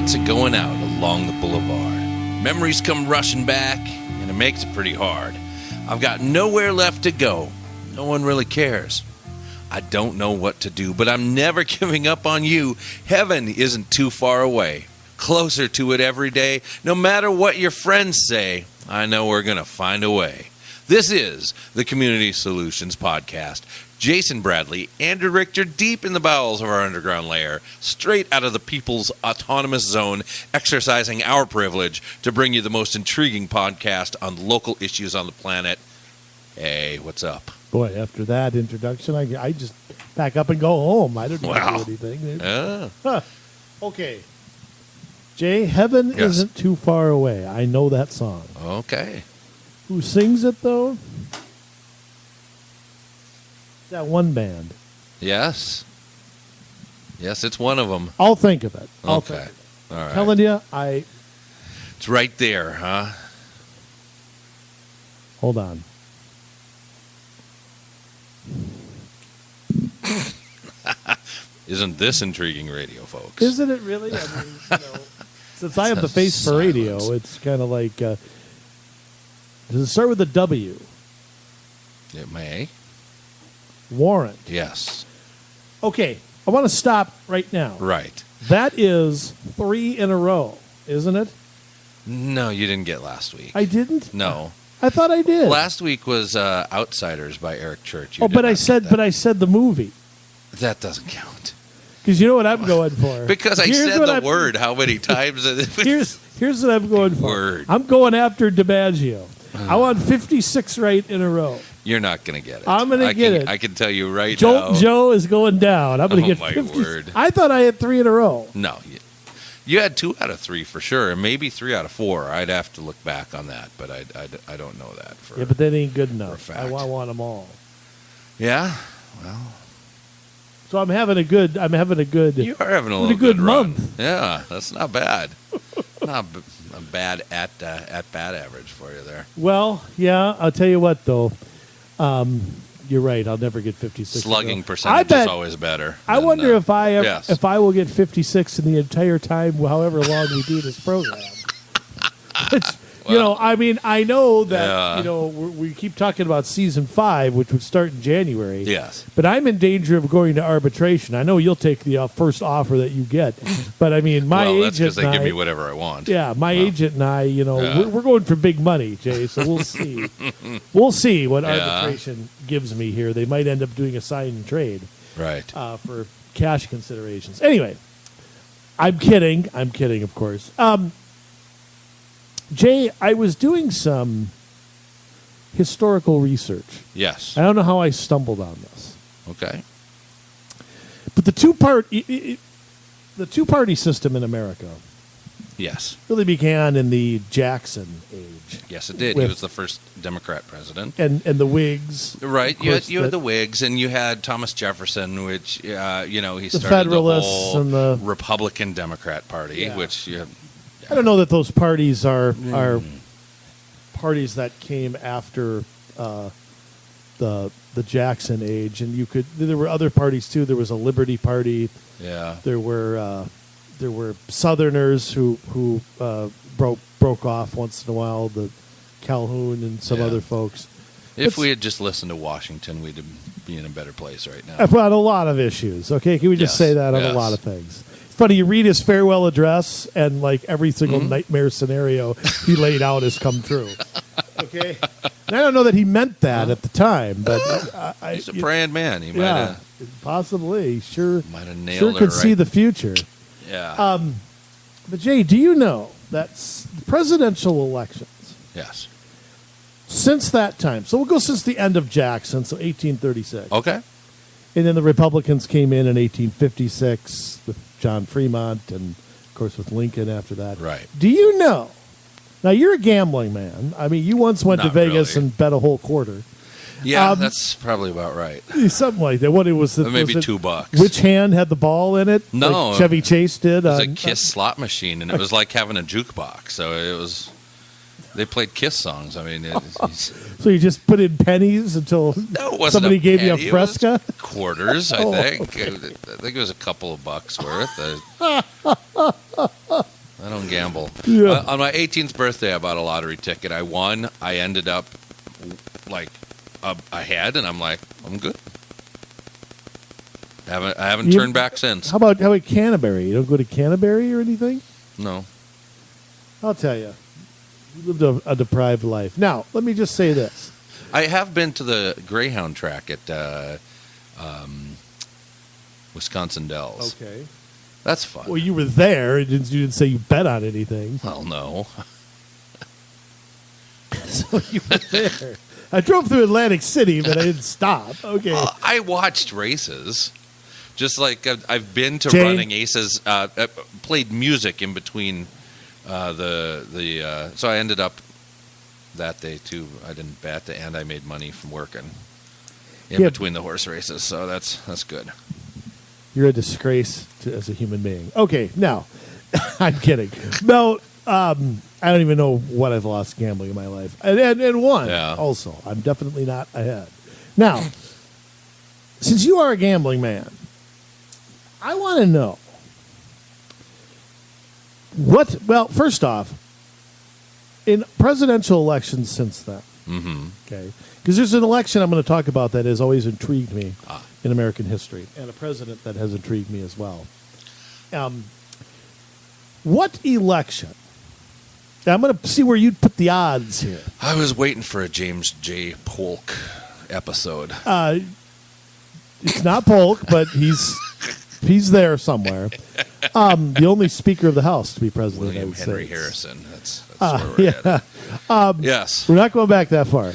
lights are going out along the boulevard. Memories come rushing back, and it makes it pretty hard. I've got nowhere left to go. No one really cares. I don't know what to do, but I'm never giving up on you. Heaven isn't too far away. Closer to it every day. No matter what your friends say, I know we're going to find a way. This is the Community Solutions Podcast. Jason Bradley, Andrew Richter, deep in the bowels of our underground lair, straight out of the people's autonomous zone, exercising our privilege to bring you the most intriguing podcast on local issues on the planet. Hey, what's up? Boy, after that introduction, I just pack up and go home. I don't need to do anything. Yeah. Okay. Jay, Heaven Isn't Too Far Away. I know that song. Okay. Who sings it, though? That one band. Yes. Yes, it's one of them. I'll think of it. Okay. All right. Telling you, It's right there, huh? Hold on. Isn't this intriguing radio, folks? Isn't it really? I mean, since I have the face for radio, it's kind of like, does it start with a W? It may. Warrant. Yes. Okay, I want to stop right now. Right. That is 3 in a row, isn't it? No, you didn't get last week. I didn't? No. I thought I did. Last week was Outsiders by Eric Church. I said the movie. That doesn't count. Because you know what I'm going for. Because I said the word how many times. Here's what I'm going for. Word. I'm going after DiMaggio. I want 56 right in a row. You're not going to get it. I'm going to get it. I can tell you right now. Joe is going down. I'm going to get my 50. Word. I thought I had 3 in a row. No. You had 2 out of 3 for sure, and maybe 3 out of 4. I'd have to look back on that, but I don't know that. Yeah, but that ain't good enough. For a I fact. want them all. Yeah? Well. So I'm having a good. You are having a little good run. month. Yeah, that's not bad. Not a bad at bat average for you there. Well, yeah. I'll tell you what, though. You're right. I'll never get 56. Slugging percentage is always better. I wonder if yes. if I will get 56 in the entire time, however long we do this program. I know that we keep talking about season 5, which would start in January. Yes. But I'm in danger of going to arbitration. I know you'll take the first offer that you get, but I mean, my agent. That's because they give me whatever I want. Yeah, my agent and I, we're going for big money, Jay. So we'll see. We'll see what arbitration gives me here. They might end up doing a sign and trade, right? For cash considerations. Anyway, I'm kidding. Of course. Jay, I was doing some historical research. Yes. I don't know how I stumbled on this. Okay. But the two-party system in America, yes, really began in the Jackson age. Yes, it did. He was the first Democrat president, and the Whigs. Right. You had the Whigs, and you had Thomas Jefferson, which he started Federalists the whole and the Republican Democrat Party, which I don't know that those parties are parties that came after the Jackson age, and there were other parties too. There was a Liberty Party. Yeah. There were Southerners who broke off once in a while. The Calhoun and some other folks. If we had just listened to Washington, we'd be in a better place right now. On a lot of issues. Okay, can we just say that on a lot of things? Funny, you read his farewell address, and like every single nightmare scenario he laid out has come true. Okay, and I don't know that he meant that at the time, but he's a praying man. He might have possibly might have nailed could see the future. Yeah. But Jay, do you know that presidential elections? Yes. Since that time, so we'll go since the end of Jackson, so 1836. Okay. And then the Republicans came in 1856 with John Fremont and, of course, with Lincoln after that. Right. Do you know? Now, you're a gambling man. I mean, you once went to Vegas and bet a whole quarter. Yeah, that's probably about right. Something like that. What it was? Maybe $2. Which hand had the ball in it? No. Like Chevy Chase did? It was a Kiss slot machine, and it was like having a jukebox. So it was... They pplayed Kiss songs. I mean, so you just put in pennies until somebody gave you a Fresca? Quarters, I think. I think it was a couple of bucks worth. I don't gamble. Yeah. On my 18th birthday, I bought a lottery ticket. I won. I ended up like ahead, and I'm like, I'm good. I haven't turned back since. How about Canterbury? You don't go to Canterbury or anything? No. I'll tell you. You lived a deprived life. Now, let me just say this. I have been to the Greyhound track at Wisconsin Dells. Okay. That's fun. Well, you were there. You didn't say you bet on anything. Well, no. So you were there. I drove through Atlantic City, but I didn't stop. Okay. I watched races. Just like I've been to Jay? running aces, played music in between so I ended up that day too. I didn't bet, and I made money from working in between the horse races. So that's good. You're a disgrace as a human being. Okay, now I'm kidding. No, I don't even know what I've lost gambling in my life, and won. Yeah. Also, I'm definitely not ahead. Now, since you are a gambling man, I want to know what. Well, first off, in presidential elections since then, okay, because there's an election I'm going to talk about that has always intrigued me in American history, and a president that has intrigued me as well. What election? Now, I'm going to see where you'd put the odds here. I was waiting for a James J. Polk episode. It's not Polk, but he's there somewhere. The only Speaker of the House to be president. William of the Henry United States. Harrison. That's where we're headed. Yes. We're not going back that far.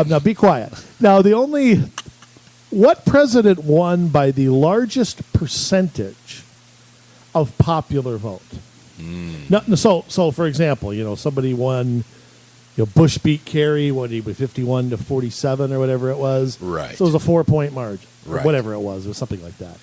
Now, be quiet. Now, what president won by the largest percentage of popular vote? No, so for example, somebody won. Bush beat Kerry. What, he was 51 to 47 or whatever it was. Right. So it was a 4-point margin, or right. whatever it was something like that.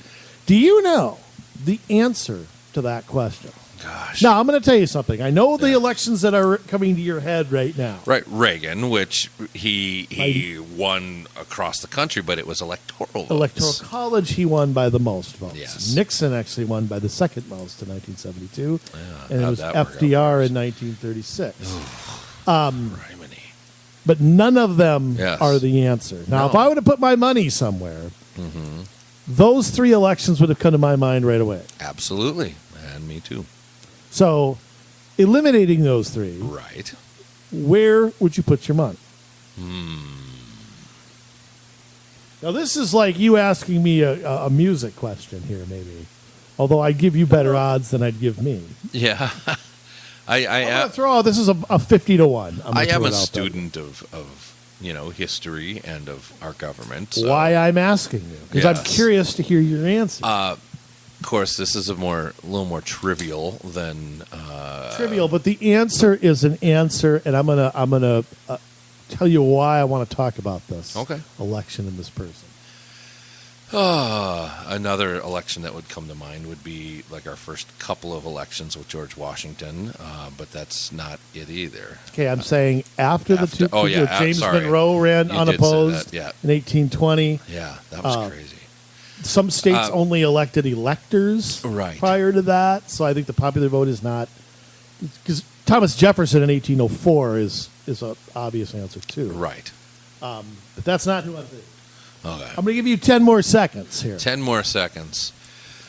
Do you know the answer to that question? Gosh. Now, I'm going to tell you something. I know the elections that are coming to your head right now. Right, Reagan, which he won across the country, but it was electoral votes. Electoral college, he won by the most votes. Yes. Nixon actually won by the second most in 1972, and it was how'd that work out FDR in 1936. Criminy. But none of them Yes. are the answer. Now, No. if I were to put my money somewhere, those three elections would have come to my mind right away. Absolutely, and me too. So, eliminating those three, Right. where would you put your money? Now, this is like you asking me a music question here, maybe. Although I'd give you better odds than I'd give me. Yeah. I'm going to throw out, this is a 50 to 1. I am a student of history and of our government. So. Why I'm asking you. Because I'm curious to hear your answer. Of course, this is a little more trivial than Trivial, but the answer is an answer, and I'm gonna tell you why I want to talk about this election and this person. Another election that would come to mind would be like our first couple of elections with George Washington, but that's not it either. Okay, I'm saying after the two. James Monroe ran unopposed in 1820. Yeah, that was crazy. Some states only elected electors prior to that, so I think the popular vote is not. Because Thomas Jefferson in 1804 is an obvious answer too. Right. But that's not who I'm thinking. Okay. I'm going to give you 10 more seconds here. 10 more seconds.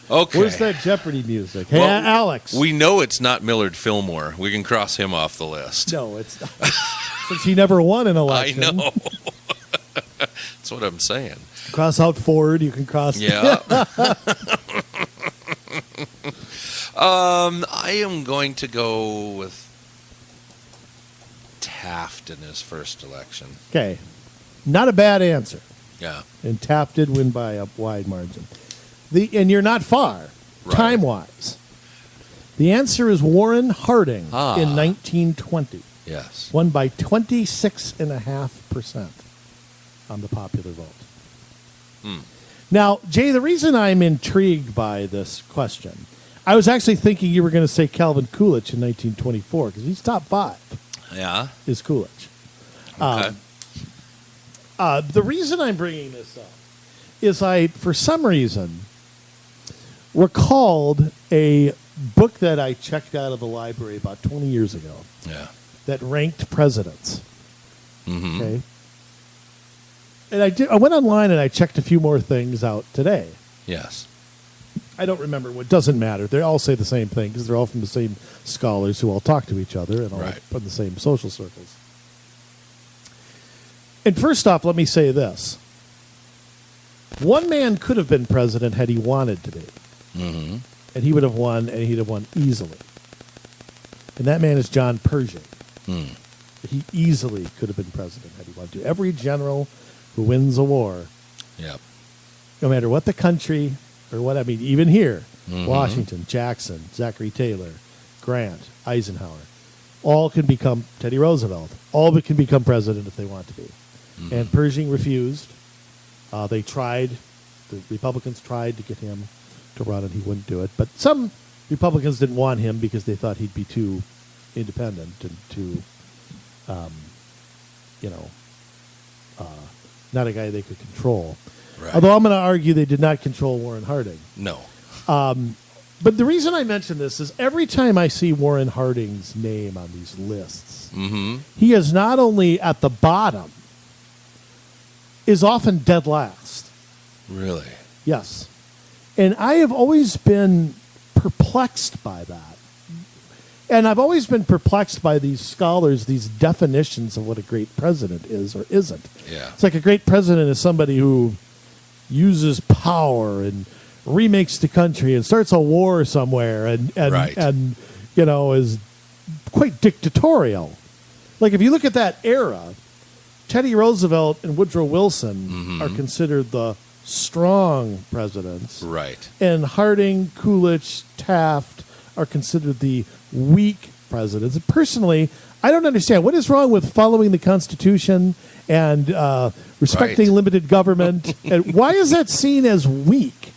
Okay. Where's that Jeopardy music? Hey, Alex. We know it's not Millard Fillmore. We can cross him off the list. No, it's not. Since he never won an election. I know. That's what I'm saying. Cross out Ford. You can cross. Yeah. I am going to go with Taft in his first election. Okay. Not a bad answer. Yeah. And Taft did win by a wide margin. And you're not far, time-wise. The answer is Warren Harding in 1920. Yes. Won by 26.5% on the popular vote. Now, Jay, the reason I'm intrigued by this question, I was actually thinking you were going to say Calvin Coolidge in 1924, because he's top 5. Yeah. Is Coolidge. Okay. The reason I'm bringing this up is I, for some reason, recalled a book that I checked out of the library about 20 years ago. Yeah. That ranked presidents. Mm-hmm. Okay. And I went online and I checked a few more things out today. Yes. I don't remember what. Doesn't matter. They all say the same thing because they're all from the same scholars who all talk to each other and all from the same social circles. And first off, let me say this. One man could have been president had he wanted to be. Mm-hmm. And he would have won, and he'd have won easily. And that man is John Pershing. Mm. He easily could have been president had he wanted to. Every general who wins a war, yep, no matter what the country or what, I mean, even here, mm-hmm. Washington, Jackson, Zachary Taylor, Grant, Eisenhower, all can become, Teddy Roosevelt, all but can become president if they want to be. Mm-hmm. And Pershing refused. They tried, the Republicans tried to get him to run, and he wouldn't do it. But some Republicans didn't want him because they thought he'd be too independent and too, not a guy they could control. Right. Although I'm going to argue they did not control Warren Harding. No. But the reason I mention this is every time I see Warren Harding's name on these lists, Mm-hmm. he is not only at the bottom, is often dead last. Really? Yes. And I have always been perplexed by that. And I've always been perplexed by these scholars, these definitions of what a great president is or isn't. Yeah. It's like a great president is somebody who uses power and remakes the country and starts a war somewhere and is quite dictatorial. Like if you look at that era, Teddy Roosevelt and Woodrow Wilson mm-hmm. are considered the strong presidents. Right. And Harding, Coolidge, Taft are considered the weak presidents. And personally, I don't understand. What is wrong with following the Constitution and respecting limited government? And why is that seen as weak?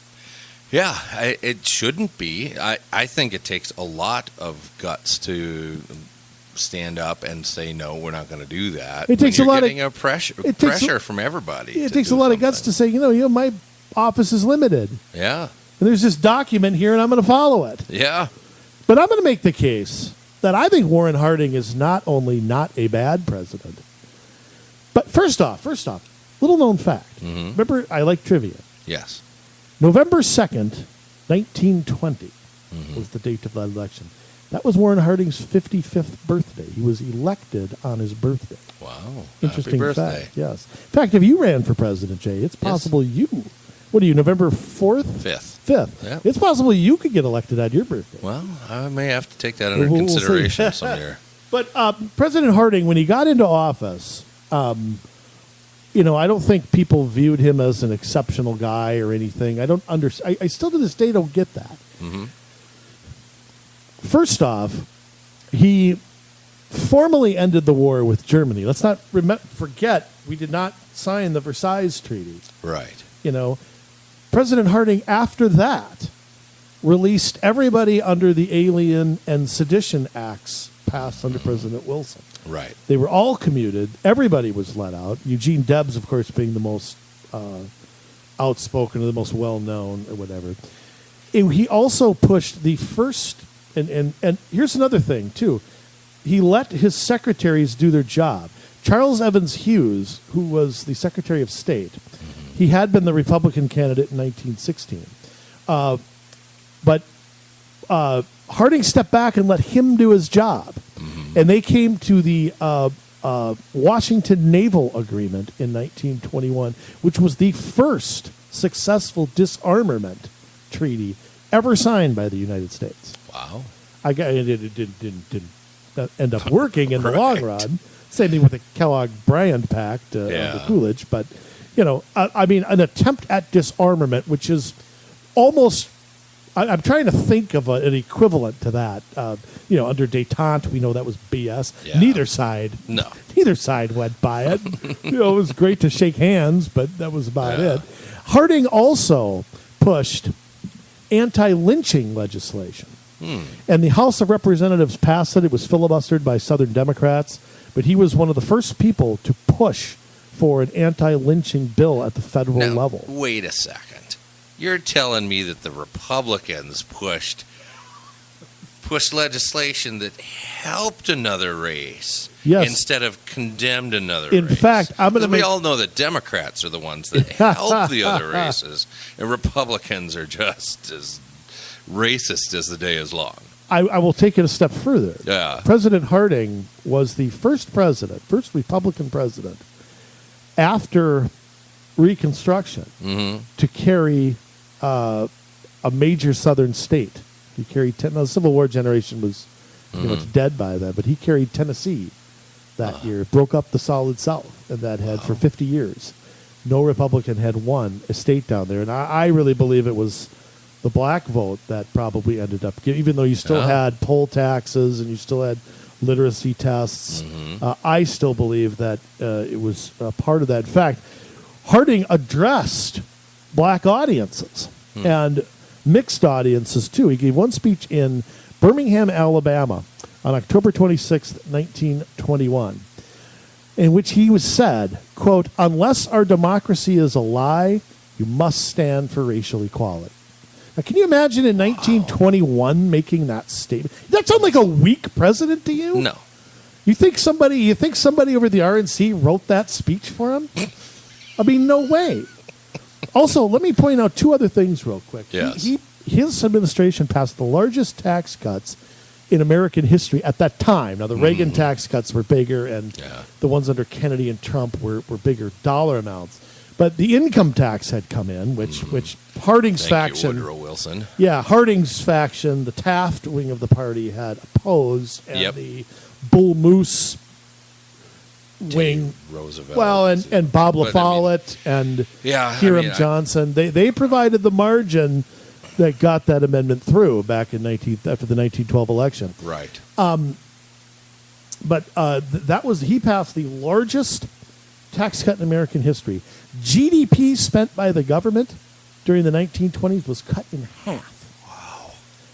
Yeah, it shouldn't be. I think it takes a lot of guts to stand up and say, no, we're not going to do that. It takes a lot of pressure from everybody. It takes a lot of guts to say, my office is limited. Yeah. And there's this document here, and I'm going to follow it. Yeah. But I'm going to make the case that I think Warren Harding is not only not a bad president, but first off, little known fact. Mm-hmm. Remember, I like trivia. Yes. November 2nd, 1920 mm-hmm. was the date of that election. That was Warren Harding's 55th birthday. He was elected on his birthday. Wow. Interesting Happy birthday. fact, yes. In fact, if you ran for president, Jay, it's possible what are you, November 4th? 5th. Yep. It's possible you could get elected on your birthday. Well, I may have to take that under consideration some year. But President Harding, when he got into office, I don't think people viewed him as an exceptional guy or anything. I don't understand. I still to this day don't get that. Mm-hmm. First off, he formally ended the war with Germany. Let's not forget we did not sign the Versailles Treaty. Right. President Harding, after that, released everybody under the Alien and Sedition Acts passed under President Wilson. Right. They were all commuted. Everybody was let out. Eugene Debs, of course, being the most outspoken or the most well-known or whatever. He also pushed the first, and here's another thing, too. He let his secretaries do their job. Charles Evans Hughes, who was the Secretary of State, he had been the Republican candidate in 1916. But Harding stepped back and let him do his job. Mm-hmm. And they came to the Washington Naval Agreement in 1921, which was the first successful disarmament treaty ever signed by the United States. Wow. It didn't end up working in the long run. Same thing with the Kellogg-Briand Pact, the Coolidge. But, an attempt at disarmament, which is almost... I'm trying to think of an equivalent to that. Under détente, we know that was BS. Yeah. Neither side went by it. It was great to shake hands, but that was about it. Harding also pushed anti-lynching legislation. And the House of Representatives passed it. It was filibustered by Southern Democrats, but he was one of the first people to push for an anti-lynching bill at the federal level. Wait a second. You're telling me that the Republicans pushed pushed legislation that helped another race instead of condemned another race. In fact, we all know that Democrats are the ones that help the other races, and Republicans are just as racist as the day is long. I will take it a step further. Yeah. President Harding was the first Republican president after Reconstruction to carry a major southern state. He carried the Civil War generation was pretty much dead by then, but he carried Tennessee that year, broke up the Solid South, and that had for 50 years. No Republican had won a state down there, and I really believe it was the black vote that probably ended up, even though you still had poll taxes and you still had literacy tests, I still believe that it was part of that. In fact, Harding addressed black audiences and mixed audiences, too. He gave one speech in Birmingham, Alabama on October 26th, 1921, in which he said, quote, "Unless our democracy is a lie, you must stand for racial equality." Now, can you imagine in 1921 making that statement? Does that sound like a weak president to you? No. You think somebody over at the RNC wrote that speech for him? I mean, no way. Also, let me point out two other things real quick. Yes. His administration passed the largest tax cuts in American history at that time. Now, the Reagan tax cuts were bigger, and the ones under Kennedy and Trump were bigger dollar amounts. But the income tax had come in, which Harding's faction, Woodrow Wilson. Yeah, Harding's faction, the Taft wing of the party, had opposed, and the Bull Moose wing, Roosevelt. well, and Bob La Follette and Hiram Johnson, they provided the margin that got that amendment through back in after the 1912 election. Right. But he passed the largest tax cut in American history. GDP spent by the government during the 1920s was cut in half. Wow.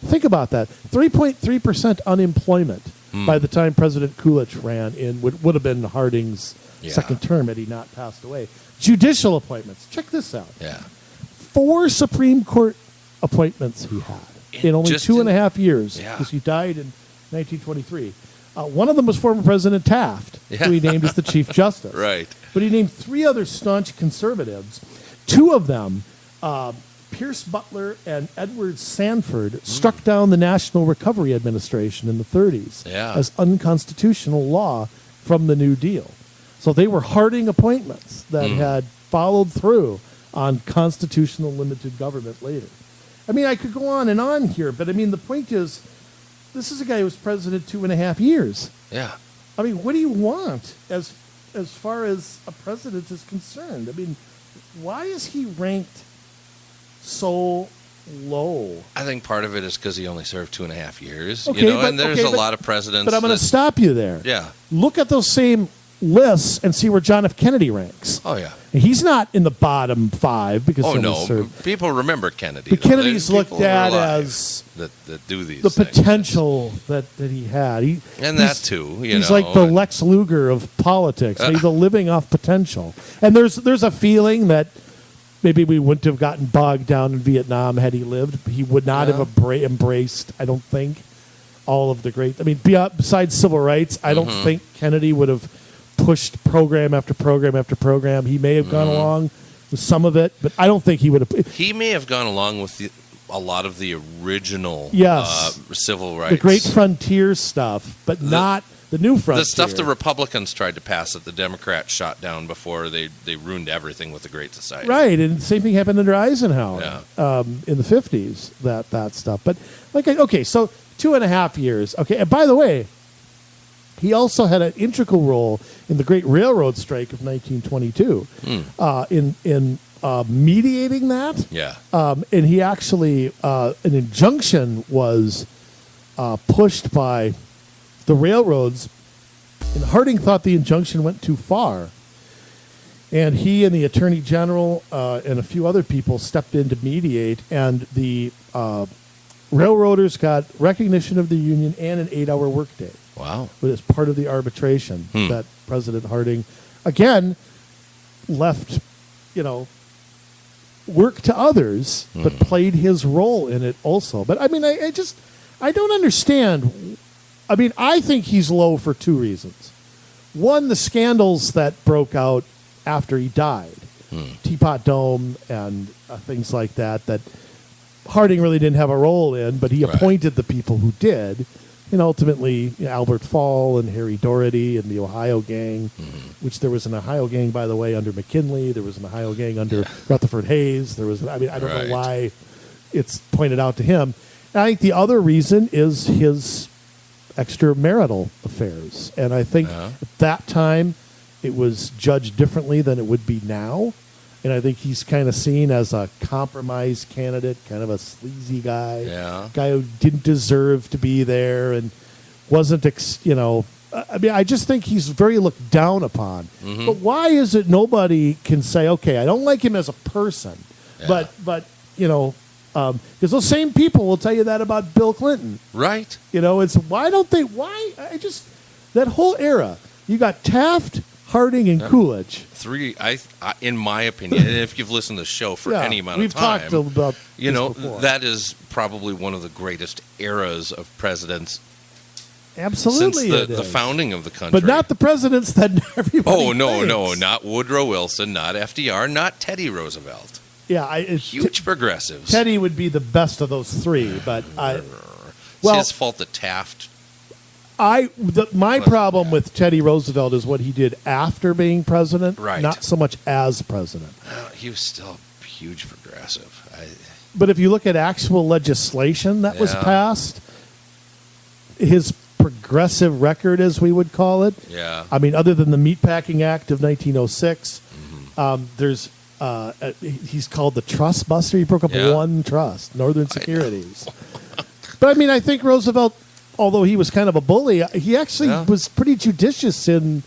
Think about that. 3.3% unemployment by the time President Coolidge ran in would have been Harding's second term had he not passed away. Judicial appointments. Check this out. Yeah. 4 Supreme Court appointments he had in only 2.5 years because he died in 1923. One of them was former President Taft, who he named as the Chief Justice. Right. But he named 3 other staunch conservatives. 2 of them, Pierce Butler and Edward Sanford, struck down the National Recovery Administration in the 30s as unconstitutional law from the New Deal. So they were Harding appointments that had followed through on constitutional limited government later. I mean, I could go on and on here, but I mean, the point is, this is a guy who was president 2.5 years. Yeah. I mean, what do you want as far as a president is concerned? I mean, why is he ranked so low? I think part of it is because he only served 2.5 years. Okay, and there's a lot of presidents. But I'm going to stop you there. Yeah. Look at those same lists and see where John F. Kennedy ranks. Oh, yeah. He's not in the bottom 5 because he only served. People remember Kennedy. But Kennedy's looked at as that do these the things. Potential that he had. That too. He's like the Lex Luger of politics. He's a living off potential. And there's a feeling that maybe we wouldn't have gotten bogged down in Vietnam had he lived. He would not have embraced, I don't think, all of the great. I mean, besides civil rights, I don't think Kennedy would have pushed program after program after program. He may have gone along with some of it, but I don't think he would have. He may have gone along with a lot of the original civil rights. The Great Frontier stuff, but not the new frontier. The stuff the Republicans tried to pass that the Democrats shot down before they ruined everything with the Great Society. Right, and the same thing happened under Eisenhower in the 50s, that stuff. But, so 2.5 years. Okay, and by the way, he also had an integral role in the Great Railroad Strike of 1922 in mediating that. Yeah. And he actually, an injunction was pushed by the railroads, and Harding thought the injunction went too far. And he and the Attorney General and a few other people stepped in to mediate, and the railroaders got recognition of the union and an 8-hour workday. Wow. But as part of the arbitration that President Harding, again, left, work to others, but played his role in it also. But, I mean, I don't understand. I mean, I think he's low for two reasons. One, the scandals that broke out after he died, Teapot Dome and things like that, that Harding really didn't have a role in, but he appointed the people who did. And ultimately, Albert Fall and Harry Doherty and the Ohio Gang, which there was an Ohio Gang, by the way, under McKinley. There was an Ohio Gang under Rutherford Hayes. There was, I mean, I don't know why it's pointed out to him. And I think the other reason is his extramarital affairs. And I think at that time, it was judged differently than it would be now. And I think he's kind of seen as a compromise candidate, kind of a sleazy guy, guy who didn't deserve to be there and wasn't, I mean, I just think he's very looked down upon. But why is it nobody can say, okay, I don't like him as a person, but because those same people will tell you that about Bill Clinton. Right. It's that whole era, you got Taft, Harding, and Coolidge. Three, in my opinion, and if you've listened to the show for any amount of time, we've talked about before. That is probably one of the greatest eras of presidents. Absolutely, since the founding of the country. But not the presidents that everybody thinks. Not Woodrow Wilson, not FDR, not Teddy Roosevelt. Yeah, huge progressives. Teddy would be the best of those three, but it's his fault that Taft. My problem with Teddy Roosevelt is what he did after being president, not so much as president. He was still a huge progressive. But if you look at actual legislation that was passed, his progressive record, as we would call it, I mean, other than the Meatpacking Act of 1906, there's he's called the Trust Buster. He broke up one trust, Northern Securities. But I mean, I think Roosevelt, although he was kind of a bully, he actually was pretty judicious in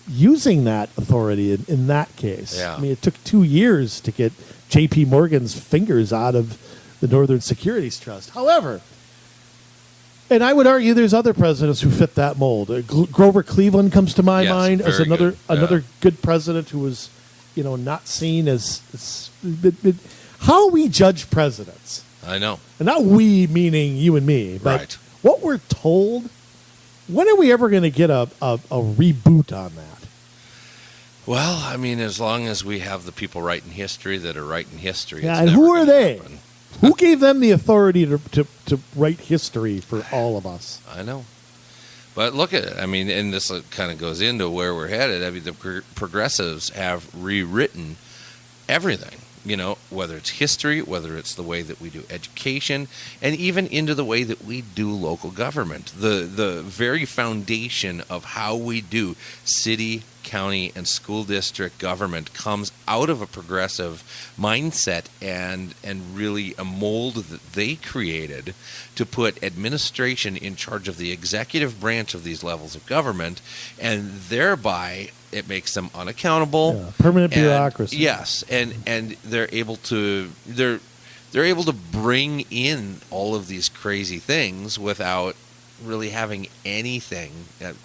using that authority in that case. I mean, it took 2 years to get J.P. Morgan's fingers out of the Northern Securities Trust. However, and I would argue there's other presidents who fit that mold. Grover Cleveland comes to my mind as another good president who was, not seen as how we judge presidents. I know. And not we meaning you and me, but what we're told, when are we ever going to get a reboot on that? Well, I mean, as long as we have the people writing history that are writing history. Yeah, and who are they? Who gave them the authority to write history for all of us? I know. But look at it. I mean, and this kind of goes into where we're headed. I mean, the progressives have rewritten everything. Whether it's history, whether it's the way that we do education, and even into the way that we do local government. The very foundation of how we do city, county, and school district government comes out of a progressive mindset and really a mold that they created to put administration in charge of the executive branch of these levels of government, and thereby it makes them unaccountable. Permanent bureaucracy. Yes, and they're able to bring in all of these crazy things without really having anything,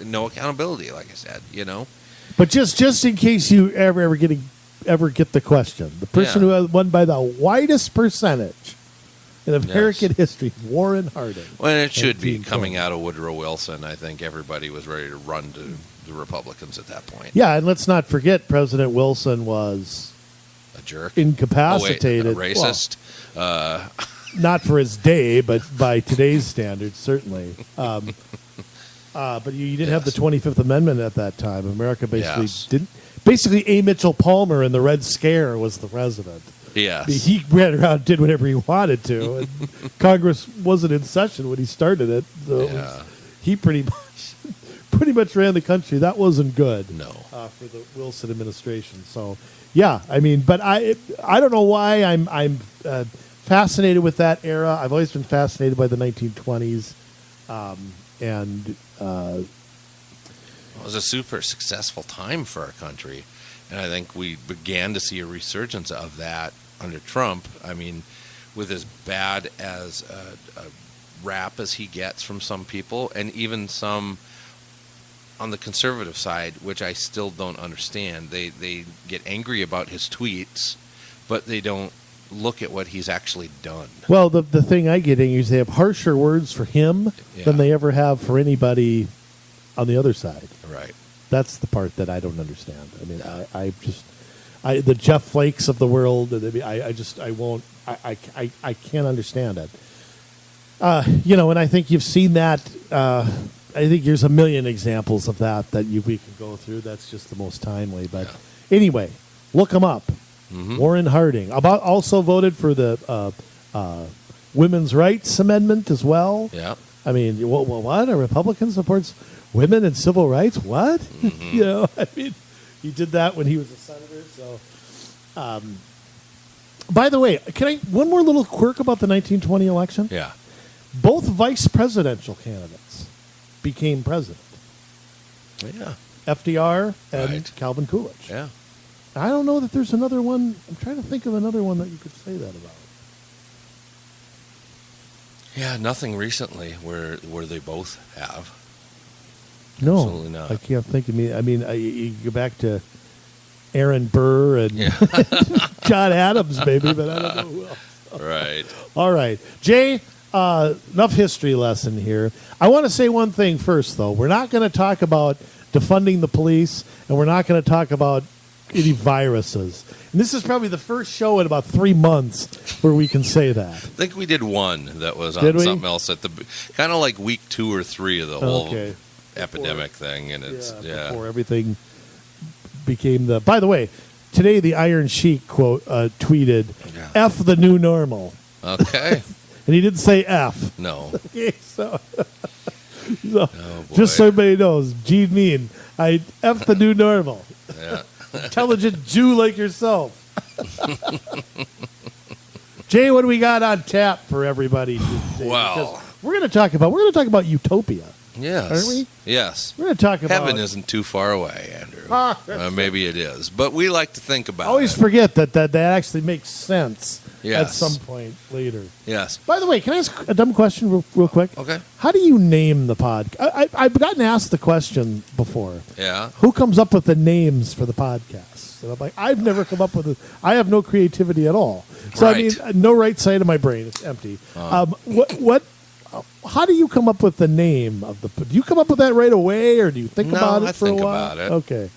no accountability. Like I said, But just in case you ever get the question, the person who has won by the widest percentage in American history, Warren Harding. Well, and it should be coming out of Woodrow Wilson. I think everybody was ready to run to the Republicans at that point. Yeah, and let's not forget President Wilson was a jerk, incapacitated, a racist. Not for his day, but by today's standards, certainly. But you didn't have the 25th Amendment at that time. America basically didn't. Basically, A. Mitchell Palmer in the Red Scare was the president. Yes. He ran around, did whatever he wanted to, and Congress wasn't in session when he started it. So he pretty much ran the country. That wasn't good. No. For the Wilson administration. So, I mean, but I don't know why I'm fascinated with that era. I've always been fascinated by the 1920s, and it was a super successful time for our country, and I think we began to see a resurgence of that under Trump. I mean, with as bad as a rap as he gets from some people, and even some on the conservative side, which I still don't understand. They get angry about his tweets, but they don't look at what he's actually done. Well, the thing I get is they have harsher words for him than they ever have for anybody on the other side. Right. That's the part that I don't understand. I mean, I the Jeff Flakes of the world. I can't understand it. And I think you've seen that. I think there's a million examples of that we can go through. That's just the most timely. But anyway, look them up. Mm-hmm. Warren Harding also voted for the women's rights amendment as well. Yeah. I mean, what? A Republican supports women and civil rights? What? Mm-hmm. I mean, he did that when he was a senator. So, by the way, one more little quirk about the 1920 election? Yeah. Both vice presidential candidates became president. Yeah. FDR and Calvin Coolidge. Yeah. I don't know that there's another one. I'm trying to think of another one that you could say that about. Yeah, nothing recently where they both have. No, absolutely not. I can't think of me. I mean, you go back to Aaron Burr and John Adams, maybe, but I don't know who else. Right. All right, Jay. Enough history lesson here. I want to say one thing first, though. We're not going to talk about defunding the police, and we're not going to talk about any viruses. And this is probably the first show in about 3 months where we can say that. I think we did one that was on something else at the kind of like week 2 or 3 of the whole epidemic thing, and it's before everything became the. By the way, today the Iron Sheik tweeted, "F the new normal." Okay. And he didn't say F. No. Okay, so just so everybody knows, Gene Mean, I F the new normal. Yeah. Intelligent Jew like yourself. Jay, what do we got on tap for everybody today? Wow. We're going to talk about utopia. Yes. Aren't we? Yes. We're going to talk about heaven isn't too far away, Andrew. Maybe it is, but we like to think about always it. Forget that actually makes sense at Yes. some point later. Yes. By the way, can I ask a dumb question real quick? Okay. How do you name the podcast? I've gotten asked the question before. Yeah. Who comes up with the names for the podcasts? And I'm like, I've never come up with it. I have no creativity at all. So Right. I mean, no right side of my brain. It's empty. How do you come up with the name of the? Do you come up with that right away, or do you think about it for a while? About it. Okay.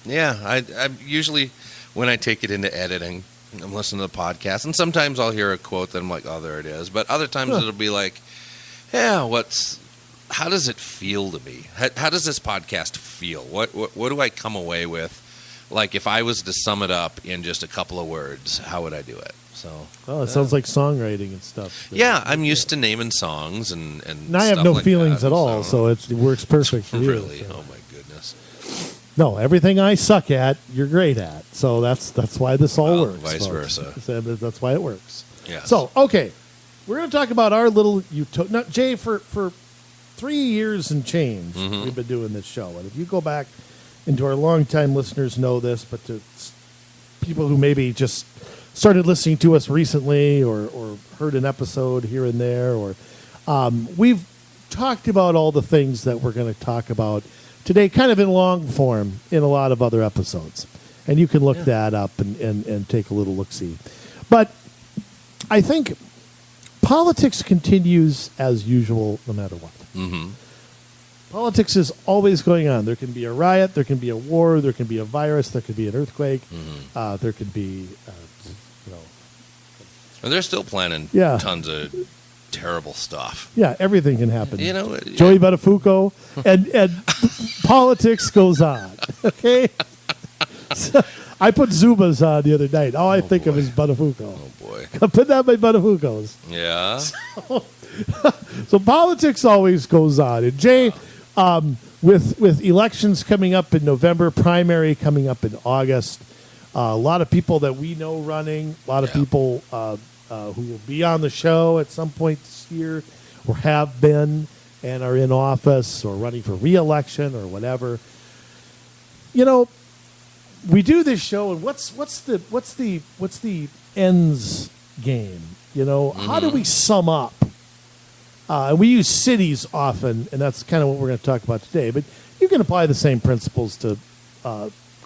Yeah, I usually when I take it into editing, I'm listening to the podcast, and sometimes I'll hear a quote that I'm like, oh, there it is. But other times it'll be like, yeah, how does it feel to me? How does this podcast feel? What do I come away with? Like if I was to sum it up in just a couple of words, how would I do it? So, it sounds like songwriting and stuff. Yeah, I'm used to naming songs and now I have stuff no like feelings that, at all, so it works perfect for you. Really? So. Oh my goodness. No, everything I suck at, you're great at. So that's why this all works. Vice versa. That's why it works. Yeah. So, okay. We're going to talk about our little utopia. Now, Jay, for 3 years and change, we've been doing this show. And if you go back into our longtime listeners know this, but to people who maybe just started listening to us recently or heard an episode here and there, or we've talked about all the things that we're going to talk about today, kind of in long form in a lot of other episodes. And you can look that up and take a little look-see. But I think politics continues as usual no matter what. Mm-hmm. Politics is always going on. There can be a riot, there can be a war, there can be a virus, there could be an earthquake, there could be, And they're still planning tons of terrible stuff. Yeah, everything can happen. You know, Joey Buttafuoco, and politics goes on. Okay? So, I put Zubas on the other night. All I think of is Buttafuoco. Oh, boy. Put that by Buttafuocos. Yeah. So politics always goes on. And Jay, with elections coming up in November, primary coming up in August, a lot of people that we know running, a lot of people who will be on the show at some point this year or have been and are in office or running for re-election or whatever. You know, we do this show, and what's the ends game? You know, how do we sum up? We use cities often, and that's kind of what we're going to talk about today. But you can apply the same principles to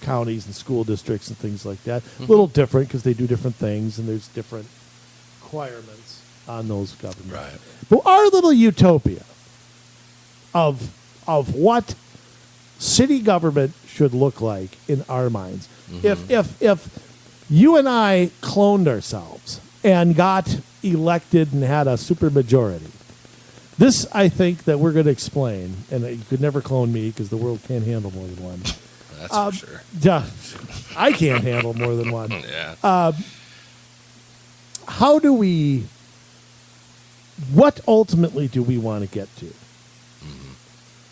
counties and school districts and things like that. A little different because they do different things and there's different requirements on those governments. Right. But our little utopia of what city government should look like in our minds. If you and I cloned ourselves and got elected and had a supermajority, this I think that we're going to explain, and you could never clone me because the world can't handle more than one. That's for sure. Yeah, I can't handle more than one. Yeah. How do we? What ultimately do we want to get to?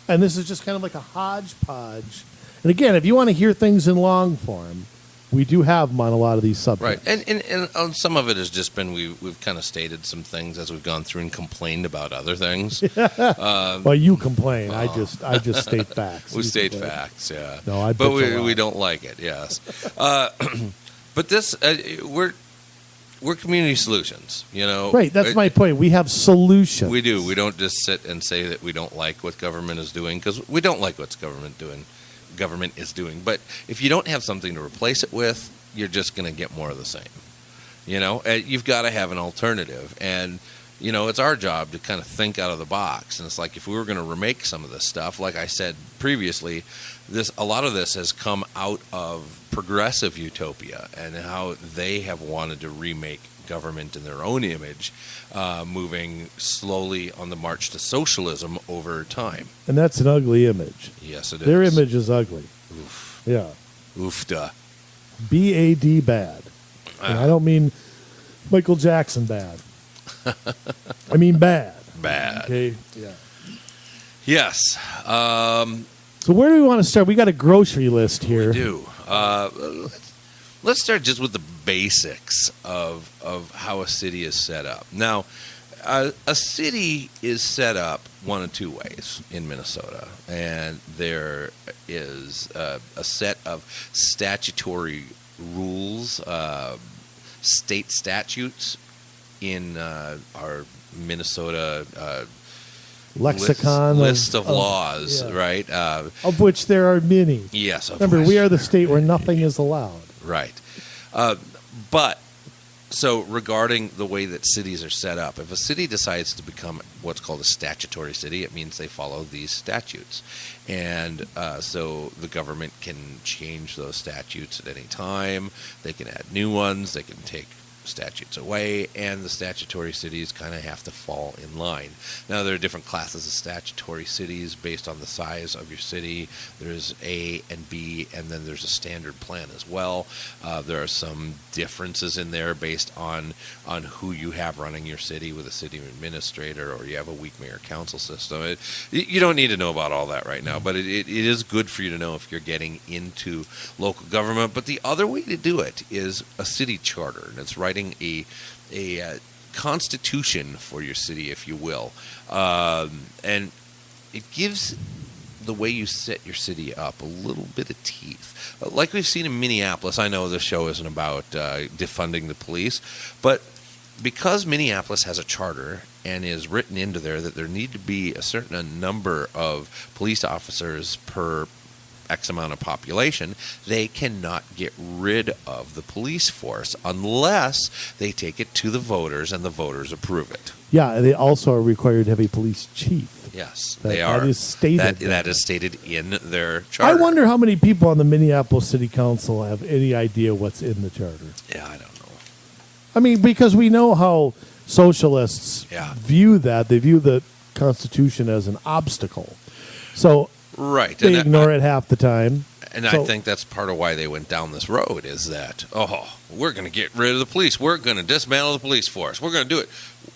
And this is just kind of like a hodgepodge. And again, if you want to hear things in long form, we do have them on a lot of these subjects. Right, and some of it has just been we've kind of stated some things as we've gone through and complained about other things. Well, you complain. I just state facts. We state facts, yeah. No, but we don't like it. Yes, but this we're community solutions. You know, right? That's my point. We have solutions. We do. We don't just sit and say that we don't like what government is doing because we don't like what government is doing. But if you don't have something to replace it with, you're just going to get more of the same. You know, you've got to have an alternative. And, you know, it's our job to kind of think out of the box. And it's like if we were going to remake some of this stuff, like I said previously, a lot of this has come out of progressive utopia and how they have wanted to remake government in their own image, moving slowly on the march to socialism over time. And that's an ugly image. Yes, it is. Their image is ugly. Oof. Yeah. Oofda. BAD bad. And I don't mean Michael Jackson bad. I mean bad. Bad. Okay. Yeah. Yes. So where do we want to start? We got a grocery list here. We do. Let's start just with the basics of how a city is set up. Now, a city is set up one of two ways in Minnesota, and there is a set of statutory rules, state statutes in our Minnesota lexicon list of laws, yeah. Right? Of which there are many. Yes. Remember, we are the state where nothing is allowed. Right. But so regarding the way that cities are set up, if a city decides to become what's called a statutory city, it means they follow these statutes. And so the government can change those statutes at any time. They can add new ones. They can take statutes away, and the statutory cities kind of have to fall in line. Now, there are different classes of statutory cities based on the size of your city. There's A and B, and then there's a standard plan as well. There are some differences in there based on who you have running your city with a city administrator, or you have a weak mayor council system. You don't need to know about all that right now, but it is good for you to know if you're getting into local government. But the other way to do it is a city charter, and it's writing a constitution for your city, if you will, and it gives the way you set your city up a little bit of teeth, like we've seen in Minneapolis. I know the show isn't about defunding the police, but because Minneapolis has a charter and is written into there that there need to be a certain number of police officers per X amount of population, they cannot get rid of the police force unless they take it to the voters and the voters approve it. Yeah, they also are required to have a police chief. Yes, they are. That is stated. That is stated in their charter. I wonder how many people on the Minneapolis City Council have any idea what's in the charter. Yeah, I don't know. I mean, because we know how socialists view that. They view the Constitution as an obstacle. So right. They ignore it half the time. And I think that's part of why they went down this road is that, we're going to get rid of the police. We're going to dismantle the police force. We're going to do it.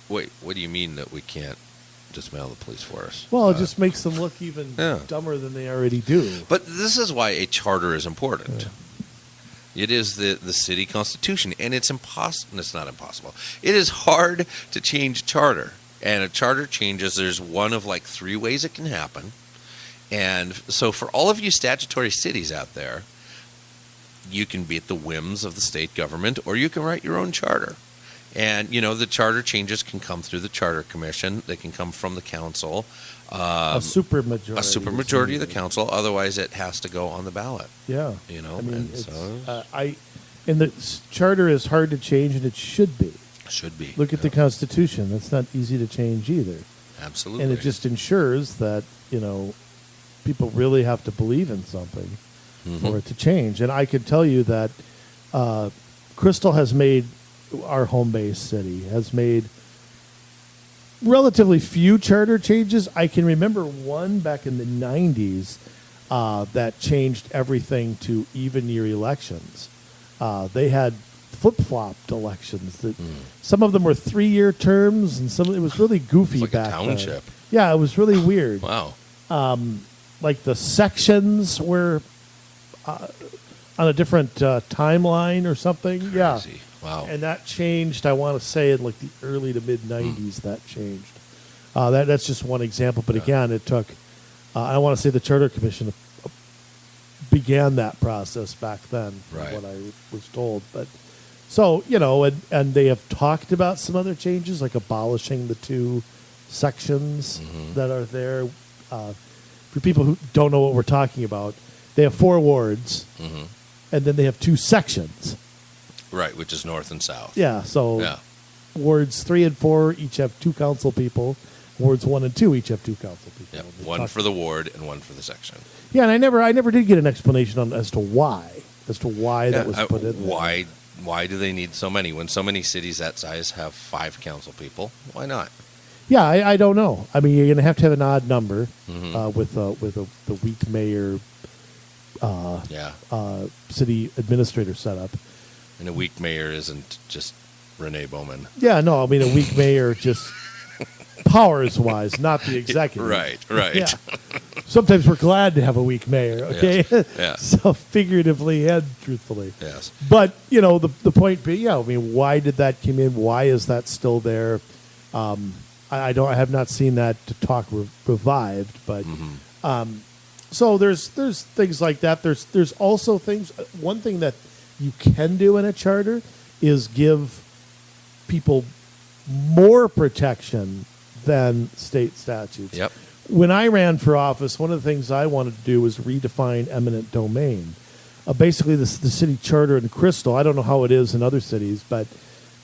Wait, what do you mean that we can't dismantle the police force? Well, it just makes them look even dumber than they already do. But this is why a charter is important. Yeah. It is the city constitution, and it's impossible. It's not impossible. It is hard to change a charter. And a charter changes, there's one of like 3 ways it can happen. And so for all of you statutory cities out there, you can be at the whims of the state government, or you can write your own charter. And, the charter changes can come through the Charter Commission. They can come from the council. A supermajority. A supermajority of the council. Otherwise, it has to go on the ballot. Yeah. And so... and the charter is hard to change, and it should be. Should be. Look at the Constitution. That's not easy to change either. Absolutely. And it just ensures that, people really have to believe in something for it to change. And I can tell you that Crystal has made, our home-based city, has made relatively few charter changes. I can remember one back in the 90s that changed everything to even-year elections. They had flip-flopped elections. That some of them were 3-year terms, and it was really goofy like back a township. then. Yeah, it was really weird. Wow. Like the sections were on a different timeline or something. Crazy. Yeah. Wow. And that changed, I want to say, in like the early to mid-'90s, that changed. That's just one example. But again, it took, I want to say the Charter Commission began that process back then, from what I was told. But so, and they have talked about some other changes, like abolishing the 2 sections that are there. For people who don't know what we're talking about, they have 4 wards, and then they have 2 sections. Right, which is north and south. Yeah, so wards 3 and 4 each have 2 council people. Wards 1 and 2 each have 2 council people. Yep. One for the ward and one for the section. Yeah, and I never did get an explanation as to why that was put in there. Why do they need so many when so many cities that size have 5 council people? Why not? Yeah, I don't know. I mean, you're going to have an odd number with the weak mayor, city administrator setup. And a weak mayor isn't just Renee Bowman. Yeah, no, I mean a weak mayor just powers-wise, not the executive. Right. Yeah. Sometimes we're glad to have a weak mayor, okay? Yes. Yeah. So figuratively and truthfully. Yes. But, the point being, why did that come in? Why is that still there? I have not seen that talk revived, but so there's things like that. There's also things. One thing that you can do in a charter is give people more protection than state statutes. Yep. When I ran for office, one of the things I wanted to do was redefine eminent domain. Basically, the city charter in Crystal, I don't know how it is in other cities, but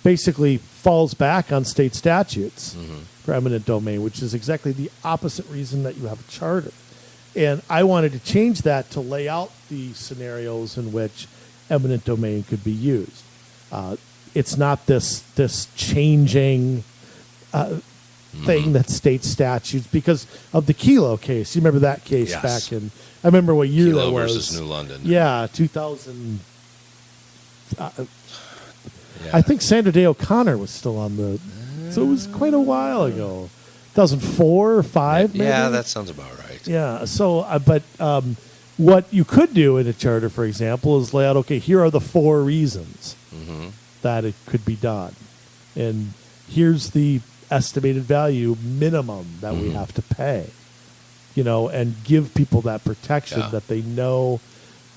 basically falls back on state statutes for eminent domain, which is exactly the opposite reason that you have a charter. And I wanted to change that to lay out the scenarios in which eminent domain could be used. It's not this changing thing that state statutes, because of the Kelo case. You remember that case back in, I remember what year Kelo that was. versus New London. Yeah, 2000. I think Sandra Day O'Connor was still on the, so it was quite a while ago. 2004 or 5, maybe? Yeah, that sounds about right. Yeah, so, but what you could do in a charter, for example, is lay out, okay, here are the 4 reasons that it could be done. And here's the estimated value minimum that we have to pay, and give people that protection that they know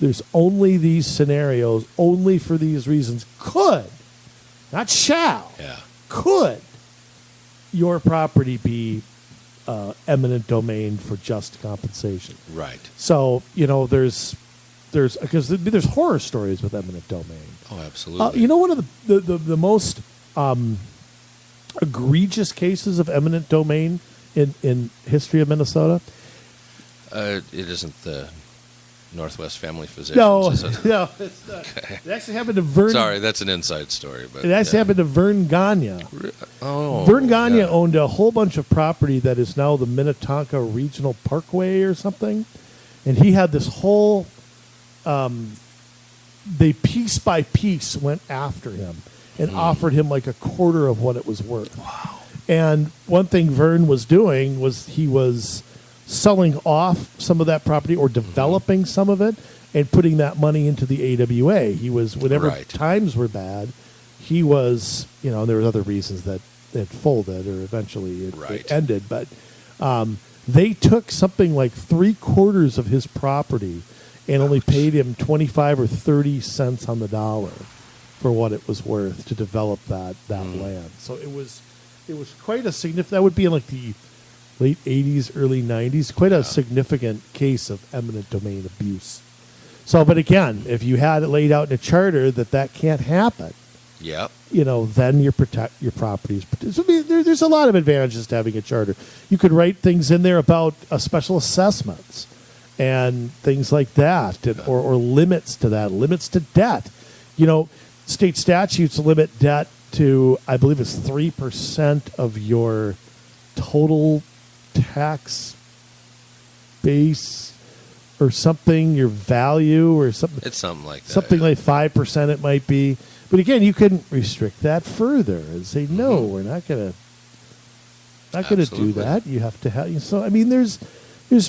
there's only these scenarios, only for these reasons, could, not shall, could your property be eminent domain for just compensation. Right. So, there's because there's horror stories with eminent domain. Oh, absolutely. One of the most egregious cases of eminent domain in history of Minnesota? It isn't the Northwest Family Physicians, no, is it? No, it's not. Okay. It actually happened to Vern. Sorry, that's an inside story. But it actually happened to Vern Gagne. Vern Gagne owned a whole bunch of property that is now the Minnetonka Regional Parkway or something. And he had this whole... they piece by piece went after him and offered him like a quarter of what it was worth. Wow. And one thing Vern was doing was he was selling off some of that property or developing some of it and putting that money into the AWA. He was, whenever times were bad, he was, there was other reasons that it folded or eventually it ended. But they took something like 3/4 of his property and only paid him 25 or 30 cents on the dollar for what it was worth to develop that land. So it was quite a significant. That would be in like the late 80s, early 90s. Quite a significant case of eminent domain abuse. So, but again, if you had it laid out in a charter that can't happen, Yep. then your property is protected. So there's a lot of advantages to having a charter. You could write things in there about special assessments and things like that, or limits to that, limits to debt. State statutes limit debt to, I believe it's 3% of your total tax base or something, your value or something. It's something like that. Something like 5% it might be. But again, you couldn't restrict that further and say, no, we're not going to do that. You have to have. So, I mean, there's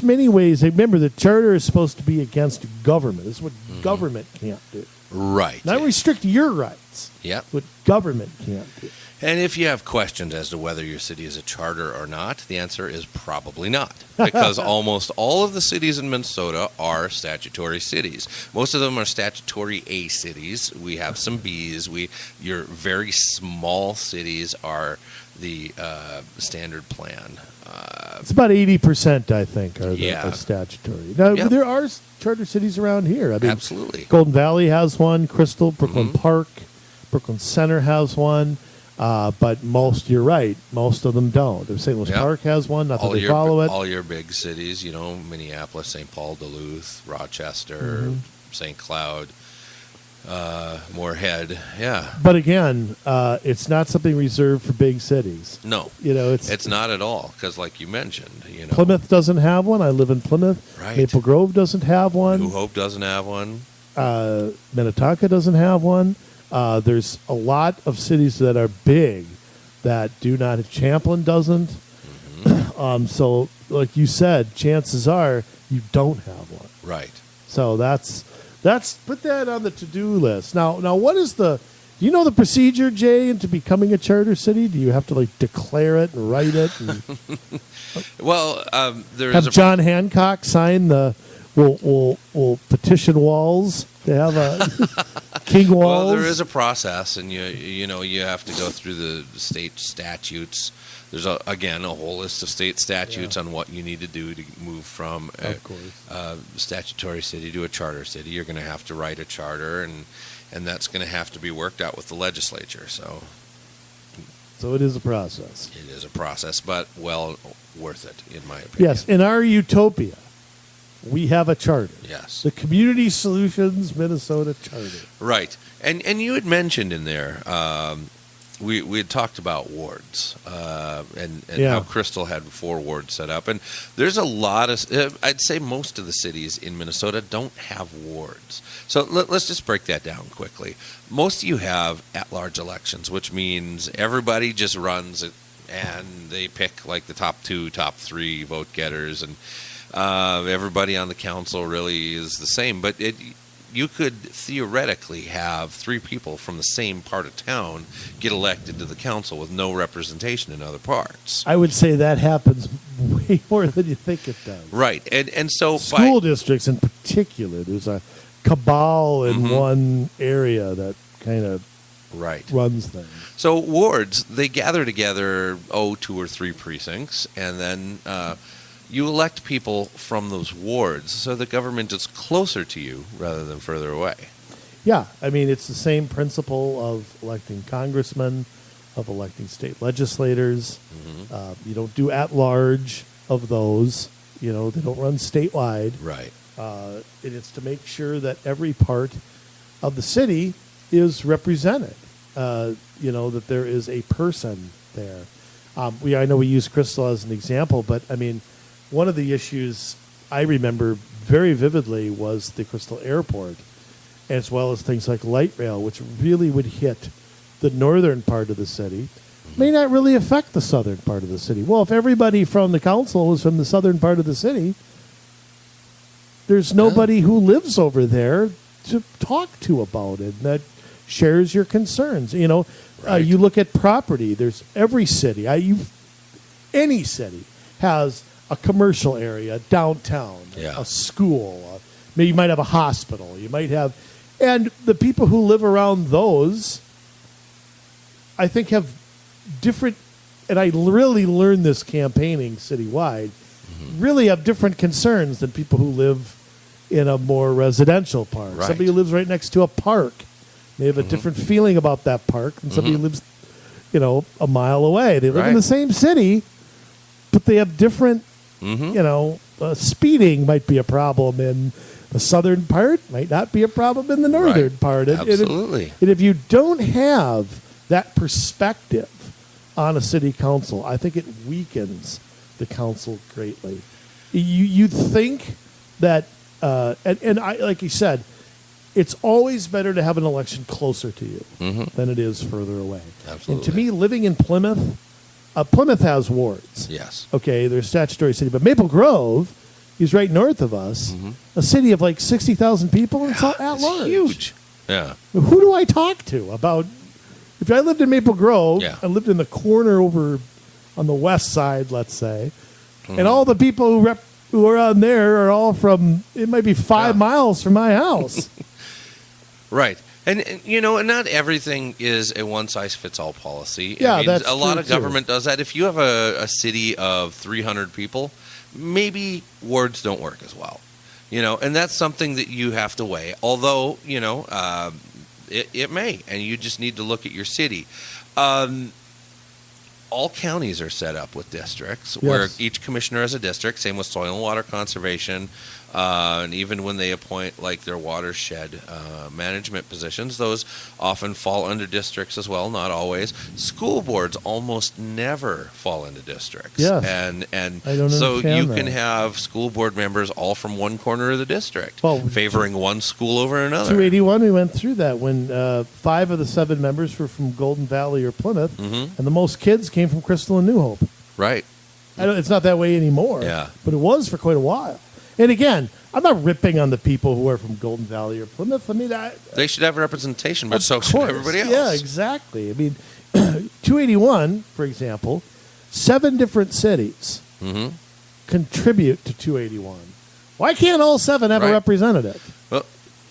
many ways. Remember, the charter is supposed to be against government. This is what government can't do. Right. Not restrict your rights. Yep. What government can't do. And if you have questions as to whether your city is a charter or not, the answer is probably not. Because almost all of the cities in Minnesota are statutory cities. Most of them are statutory A cities. We have some Bs. Your very small cities are the standard plan. It's about 80%, I think, are statutory. Now, there are charter cities around here. I mean, absolutely. Golden Valley has one. Crystal, Brooklyn Park, Brooklyn Center has one. But you're right, most of them don't. St. Louis Park has one, not that they follow it. All your big cities, Minneapolis, St. Paul, Duluth, Rochester, St. Cloud, Moorhead, But again, it's not something reserved for big cities. No, it's not at all, because like you mentioned, Plymouth doesn't have one. I live in Plymouth. Right. Maple Grove doesn't have one. New Hope doesn't have one. Minnetonka doesn't have one. There's a lot of cities that are big that do not have. Champlin doesn't. So, like you said, chances are you don't have one. Right. So that's put that on the to-do list. Now, what is the? Do you know the procedure, Jay, into becoming a charter city? Do you have to declare it and write it? And, well, there have is John Hancock sign the. We'll petition Walls to have a King Walls. Well, there is a process, and you have to go through the state statutes. There's a whole list of state statutes on what you need to do to move from a statutory city to a charter city. You're going to have to write a charter, and that's going to have to be worked out with the legislature. So it is a process. It is a process, but well worth it, in my opinion. Yes, in our utopia, we have a charter. Yes. The Community Solutions Minnesota Charter. Right. And you had mentioned in there, we had talked about wards and how Crystal had 4 wards set up. And there's a lot of, I'd say most of the cities in Minnesota don't have wards. So let's just break that down quickly. Most of you have at-large elections, which means everybody just runs and they pick the top 2, top 3 vote getters, and everybody on the council really is the same, but you could theoretically have 3 people from the same part of town get elected to the council with no representation in other parts. I would say that happens way more than you think it does. Right, and so school districts in particular, there's a cabal in one area that kind of runs things. So wards, they gather together 2 or 3 precincts, and then you elect people from those wards so the government is closer to you rather than further away. Yeah, I mean, it's the same principle of electing congressmen, of electing state legislators. You don't do at-large of those. They don't run statewide. Right. And it's to make sure that every part of the city is represented, that there is a person there. I know we use Crystal as an example, but, I mean, one of the issues I remember very vividly was the Crystal Airport, as well as things like light rail, which really would hit the northern part of the city, may not really affect the southern part of the city. Well, if everybody from the council was from the southern part of the city, there's nobody who lives over there to talk to about it that shares your concerns. You look at property. There's every city. Any city has a commercial area, downtown, a school. Maybe you might have a hospital. You might have, And the people who live around those, I think, have different, and I really learned this campaigning citywide, really have different concerns than people who live in a more residential part. Right. Somebody who lives right next to a park, they have a different feeling about that park than somebody who lives, a mile away. They live in the same city, but they have different, speeding might be a problem in the southern part, might not be a problem in the northern part. Absolutely. And if you don't have that perspective on a city council, I think it weakens the council greatly. You'd think that, and I, like you said, it's always better to have an election closer to you than it is further away. Absolutely. And to me, living in Plymouth, Plymouth has wards. Yes. Okay, there's statutory city, but Maple Grove is right north of us, a city of like 60,000 people, and it's at large. Huge. Yeah. Who do I talk to about? If I lived in Maple Grove, I lived in the corner over on the west side, let's say, and all the people who are on there are all from, it might be 5 miles from my house. Right. And not everything is a one-size-fits-all policy. Yeah, that's a lot true, of government does that. If you have a city of 300 people, maybe wards don't work as well. And that's something that you have to weigh. Although, it may, and you just need to look at your city. All counties are set up with districts where each commissioner has a district. Same with soil and water conservation, and even when they appoint like their watershed management positions, those often fall under districts as well. Not always. School boards almost never fall into districts. Yes. and I don't so you understand can that. have school board members all from one corner of the district, Well, favoring one school over another. 281, we went through that when 5 of the 7 members were from Golden Valley or Plymouth, and the most kids came from Crystal and New Hope. Right. It's not that way anymore, but it was for quite a while. And again, I'm not ripping on the people who are from Golden Valley or Plymouth. I mean, they should have representation, but so should course. everybody else. Yeah, exactly. I mean, 281, for example, 7 different cities contribute to 281. Why can't all 7 have a representative? Well,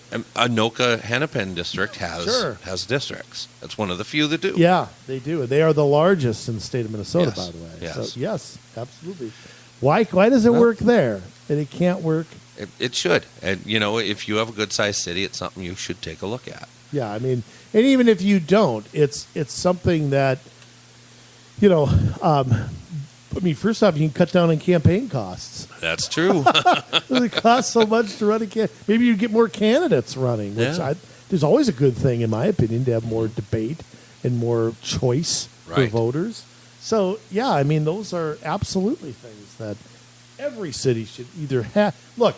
Anoka Hennepin district has districts. That's one of the few that do. Yeah, they do. They are the largest in the state of Minnesota, by the way. Yes. So, yes, absolutely. Why does it work there and it can't work? It should. And, if you have a good-sized city, it's something you should take a look at. Yeah, I mean, and even if you don't, it's something that, first off, you can cut down on campaign costs. That's true. It costs so much to run a campaign. Maybe you get more candidates running, which there's always a good thing, in my opinion, to have more debate and more choice for voters. So, those are absolutely things that every city should either have. Look,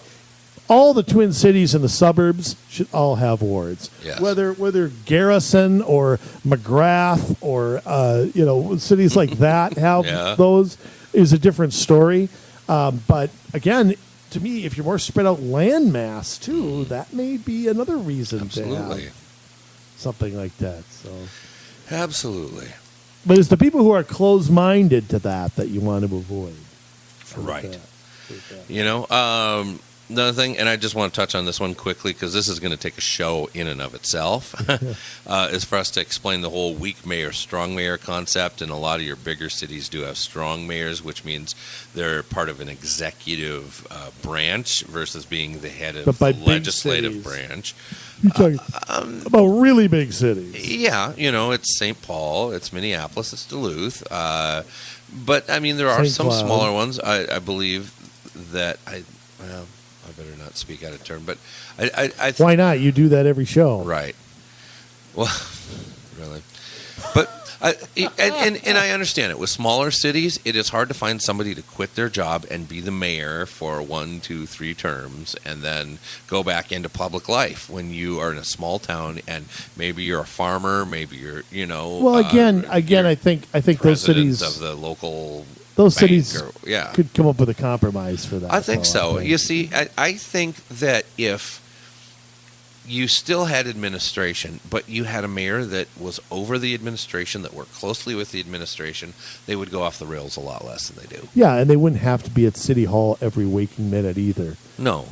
all the Twin Cities and the suburbs should all have wards. Yes. Whether Garrison or McGrath or cities like that have those is a different story. But again, to me, if you're more spread out land mass too, that may be another reason to have something like that. So, absolutely. But it's the people who are closed-minded to that you want to avoid. Right. Another thing, and I just want to touch on this one quickly because this is going to take a show in and of itself, is for us to explain the whole weak mayor, strong mayor concept. And a lot of your bigger cities do have strong mayors, which means they're part of an executive branch versus being the head of the legislative branch. You're talking about really big cities. Yeah, it's St. Paul, it's Minneapolis, it's Duluth. But, there are some smaller ones. I believe that I better not speak out of turn, but I why not? You do that every show. Right. Well, really. But and I understand it. With smaller cities, it is hard to find somebody to quit their job and be the mayor for 1, 2, 3 terms and then go back into public life when you are in a small town and maybe you're a farmer, maybe you're, Well, again, I think those cities of the local cities could come up with a compromise for that. I think so. You see, I think that if you still had administration, but you had a mayor that was over the administration, that worked closely with the administration. They would go off the rails a lot less than they do. Yeah, and they wouldn't have to be at City Hall every waking minute either. No.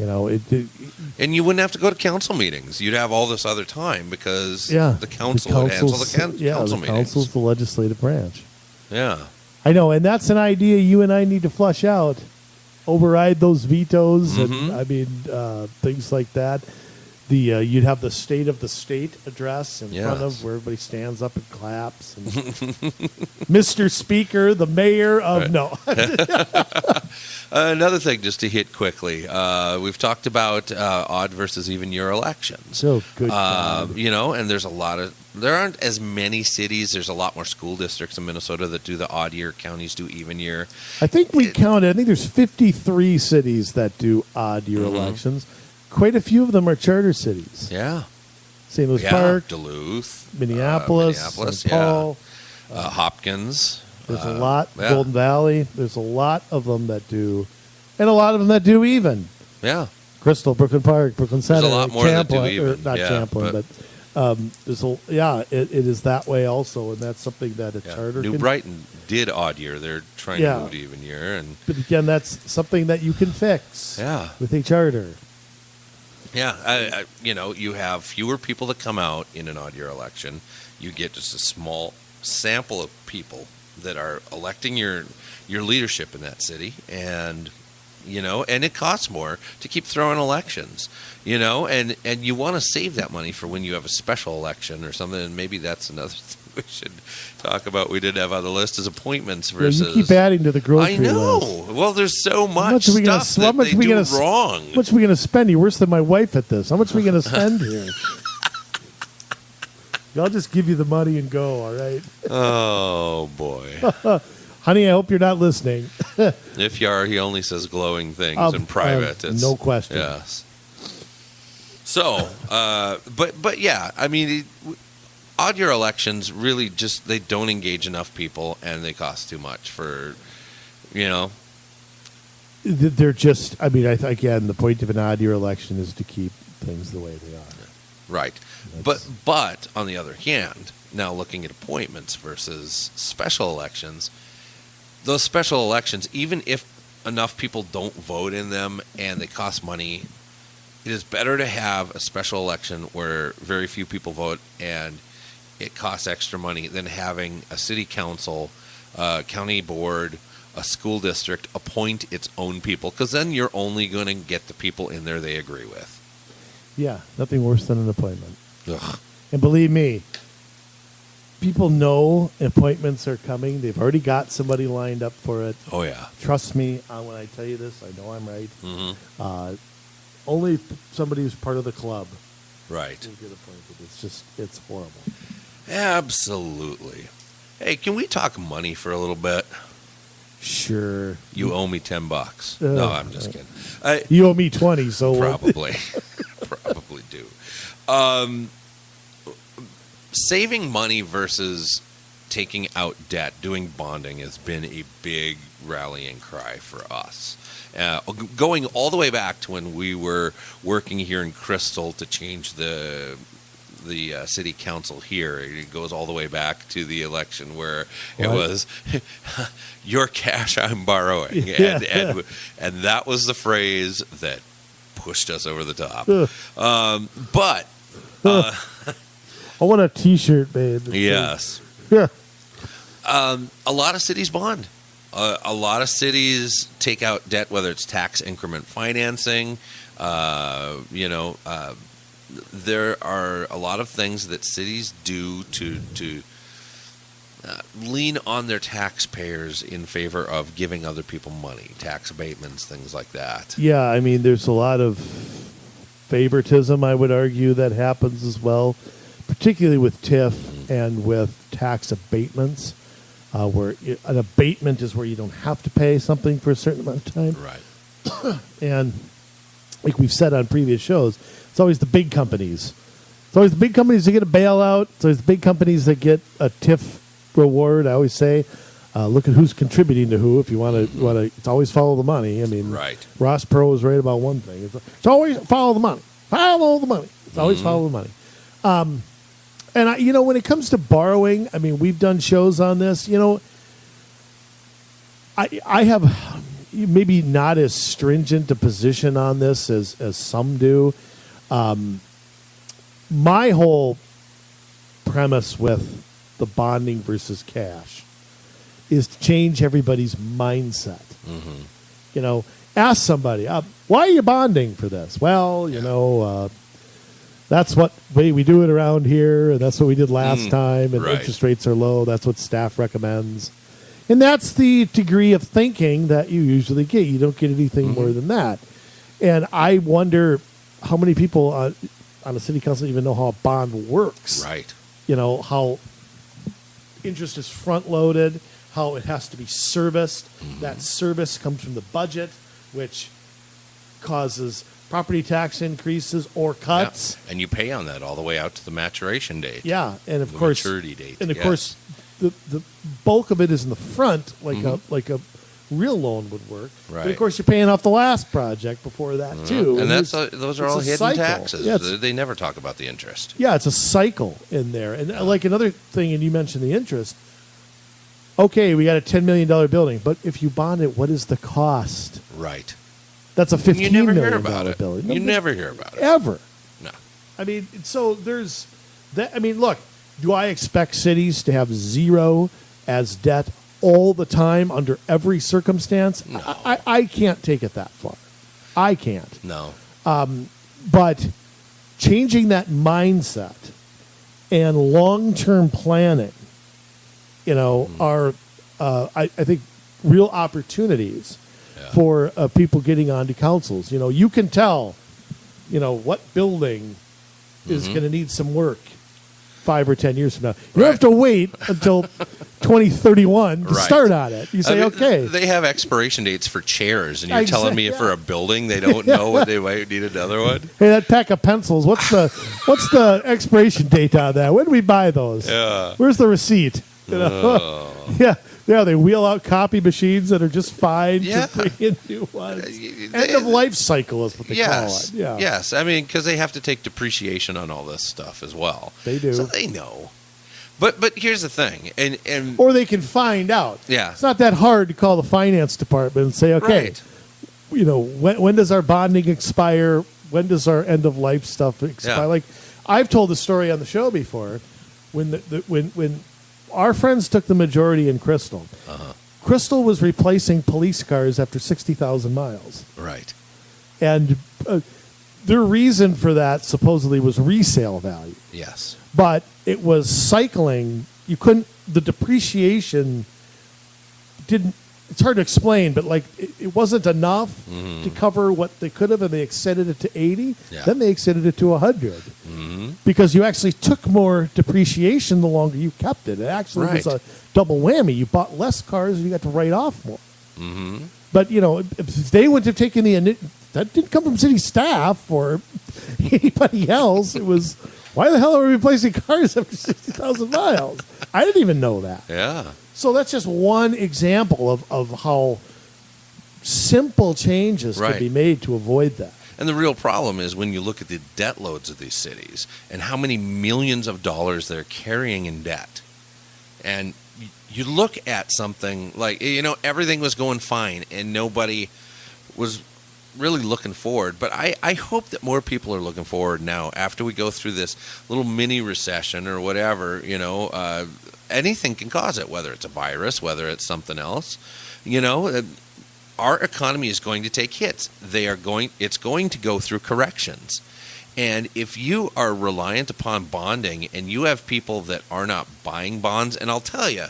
And you wouldn't have to go to council meetings. You'd have all this other time because the council would handle the council meetings. Council's the legislative branch. Yeah. I know, and that's an idea you and I need to flush out. Override those vetoes and, things like that. You'd have the State of the State address in front of where everybody stands up and claps. And Mr. Speaker, the mayor of... No. Another thing just to hit quickly. We've talked about odd versus even year elections. Oh, good. And there aren't as many cities. There's a lot more school districts in Minnesota that do the odd year. Counties do even year. I think I think there's 53 cities that do odd year elections. Quite a few of them are charter cities. Yeah. St. Louis Park, Duluth, Minneapolis, St. Paul, Hopkins. There's a lot. Golden Valley. There's a lot of them that do, and a lot of them that do even. Yeah. Crystal, Brooklyn Park, Brooklyn Center. There's a lot more Champlain, that do even. Not Champlain, but there's it is that way also, and that's something that a charter. New Brighton did odd year. They're trying to move to even year, but again, that's something that you can fix. Yeah. With a charter. Yeah, you have fewer people that come out in an odd year election. You get just a small sample of people that are electing your leadership in that city, and it costs more to keep throwing elections, and you want to save that money for when you have a special election or something, and maybe that's another thing we should talk about. We did have on the list as appointments versus... you keep adding to the grocery list. I know. Well, there's so much stuff that they do wrong. How much are we going to spend? You're worse than my wife at this. How much are we going to spend here? I'll just give you the money and go, all right? Oh, boy. Honey, I hope you're not listening. If you are, he only says glowing things in private. No question. Yes. So, but yeah, I mean... Odd year elections really they don't engage enough people, and they cost too much for, They're just, again, the point of an odd year election is to keep things the way they are. Right. But on the other hand, now looking at appointments versus special elections, those special elections, even if enough people don't vote in them and they cost money, it is better to have a special election where very few people vote and it costs extra money than having a city council, county board, a school district appoint its own people, because then you're only going to get the people in there they agree with. Yeah, nothing worse than an appointment. Ugh. And believe me, people know appointments are coming. They've already got somebody lined up for it. Oh, yeah. Trust me when I tell you this. I know I'm right. Mm-hmm. Only somebody who's part of the club right will get appointed. It's horrible. Absolutely. Hey, can we talk money for a little bit? Sure. You owe me $10. No, I'm just kidding. You owe me 20, so probably do. Saving money versus taking out debt, doing bonding has been a big rallying cry for us. Going all the way back to when we were working here in Crystal to change the city council here. It goes all the way back to the election where it was your cash I'm borrowing, and that was the phrase that pushed us over the top. But I want a T-shirt made. Yes. Yeah. A lot of cities bond. A lot of cities take out debt, whether it's tax increment financing, there are a lot of things that cities do to lean on their taxpayers in favor of giving other people money, tax abatements, things like that. Yeah, there's a lot of favoritism, I would argue, that happens as well, particularly with TIF and with tax abatements, where an abatement is where you don't have to pay something for a certain amount of time. Right. And like we've said on previous shows, it's always the big companies. It's always the big companies that get a bailout. It's always the big companies that get a TIF reward. I always say, look at who's contributing to who. If you want to, it's always follow the money. Right. Ross Perot was right about one thing. It's always follow the money. Follow the money. It's always follow the money. And when it comes to borrowing, I mean, we've done shows on this. I have maybe not as stringent a position on this as some do. My whole premise with the bonding versus cash is to change everybody's mindset. Ask somebody, why are you bonding for this? Well, that's what way we do it around here, and that's what we did last time, and interest rates are low. That's what staff recommends. And that's the degree of thinking that you usually get. You don't get anything more than that. And I wonder how many people on the city council even know how a bond works. Right. How interest is front-loaded, how it has to be serviced. That service comes from the budget, which causes property tax increases or cuts. Yeah. And you pay on that all the way out to the maturation date. Yeah, and of the course, maturity date. And of course, the bulk of it is in the front, like a real loan would work. Right. But of course, you're paying off the last project before that too. And those are all hidden cycle. taxes. Yeah, they never talk about the interest. Yeah, it's a cycle in there. And like another thing, and you mentioned the interest. Okay, we got a $10 million building, but if you bond it, what is the cost? Right. That's a $15 million building. You never hear about it. Ever. No. I mean, so there's that. I mean, look, do I expect cities to have zero as debt all the time under every circumstance? No. I can't take it that far. I can't. No. But changing that mindset and long-term planning, are, I think, real opportunities for people getting onto councils. You can tell, what building is going to need some work 5 or 10 years from now. You don't have to wait until 2031 to start on it. You say, okay. They have expiration dates for chairs, and you're telling me for a building they don't know when they might need another one? Hey, that pack of pencils, what's the expiration date on that? When did we buy those? Yeah. Where's the receipt? Yeah, they wheel out copy machines that are just fine to bring in new ones. End of life cycle is what they call it. Yeah. Yes, I mean, because they have to take depreciation on all this stuff as well. They do. So they know. But here's the thing, and or they can find out. Yeah. It's not that hard to call the finance department and say, okay, when does our bonding expire? When does our end of life stuff expire? Yeah. Like I've told the story on the show before, when when our friends took the majority in Crystal. Crystal was replacing police cars after 60,000 miles. Right. And their reason for that supposedly was resale value. Yes. But it was cycling. The depreciation it's hard to explain, but it wasn't enough to cover what they could have, and they extended it to 80. Yeah. Then they extended it to 100 because you actually took more depreciation the longer you kept it. It actually was a double whammy. You bought less cars and you got to write off more. But if they wouldn't have taken that didn't come from city staff or anybody else. It was, why the hell are we replacing cars after 60,000 miles? I didn't even know that. Yeah. So that's just one example of how simple changes can be made to avoid that. And the real problem is when you look at the debt loads of these cities and how many millions of dollars they're carrying in debt. And you look at something like, everything was going fine and nobody was really looking forward. But I hope that more people are looking forward now after we go through this little mini recession or whatever, anything can cause it, whether it's a virus, whether it's something else. Our economy is going to take hits. It's going to go through corrections. And if you are reliant upon bonding and you have people that are not buying bonds, and I'll tell you,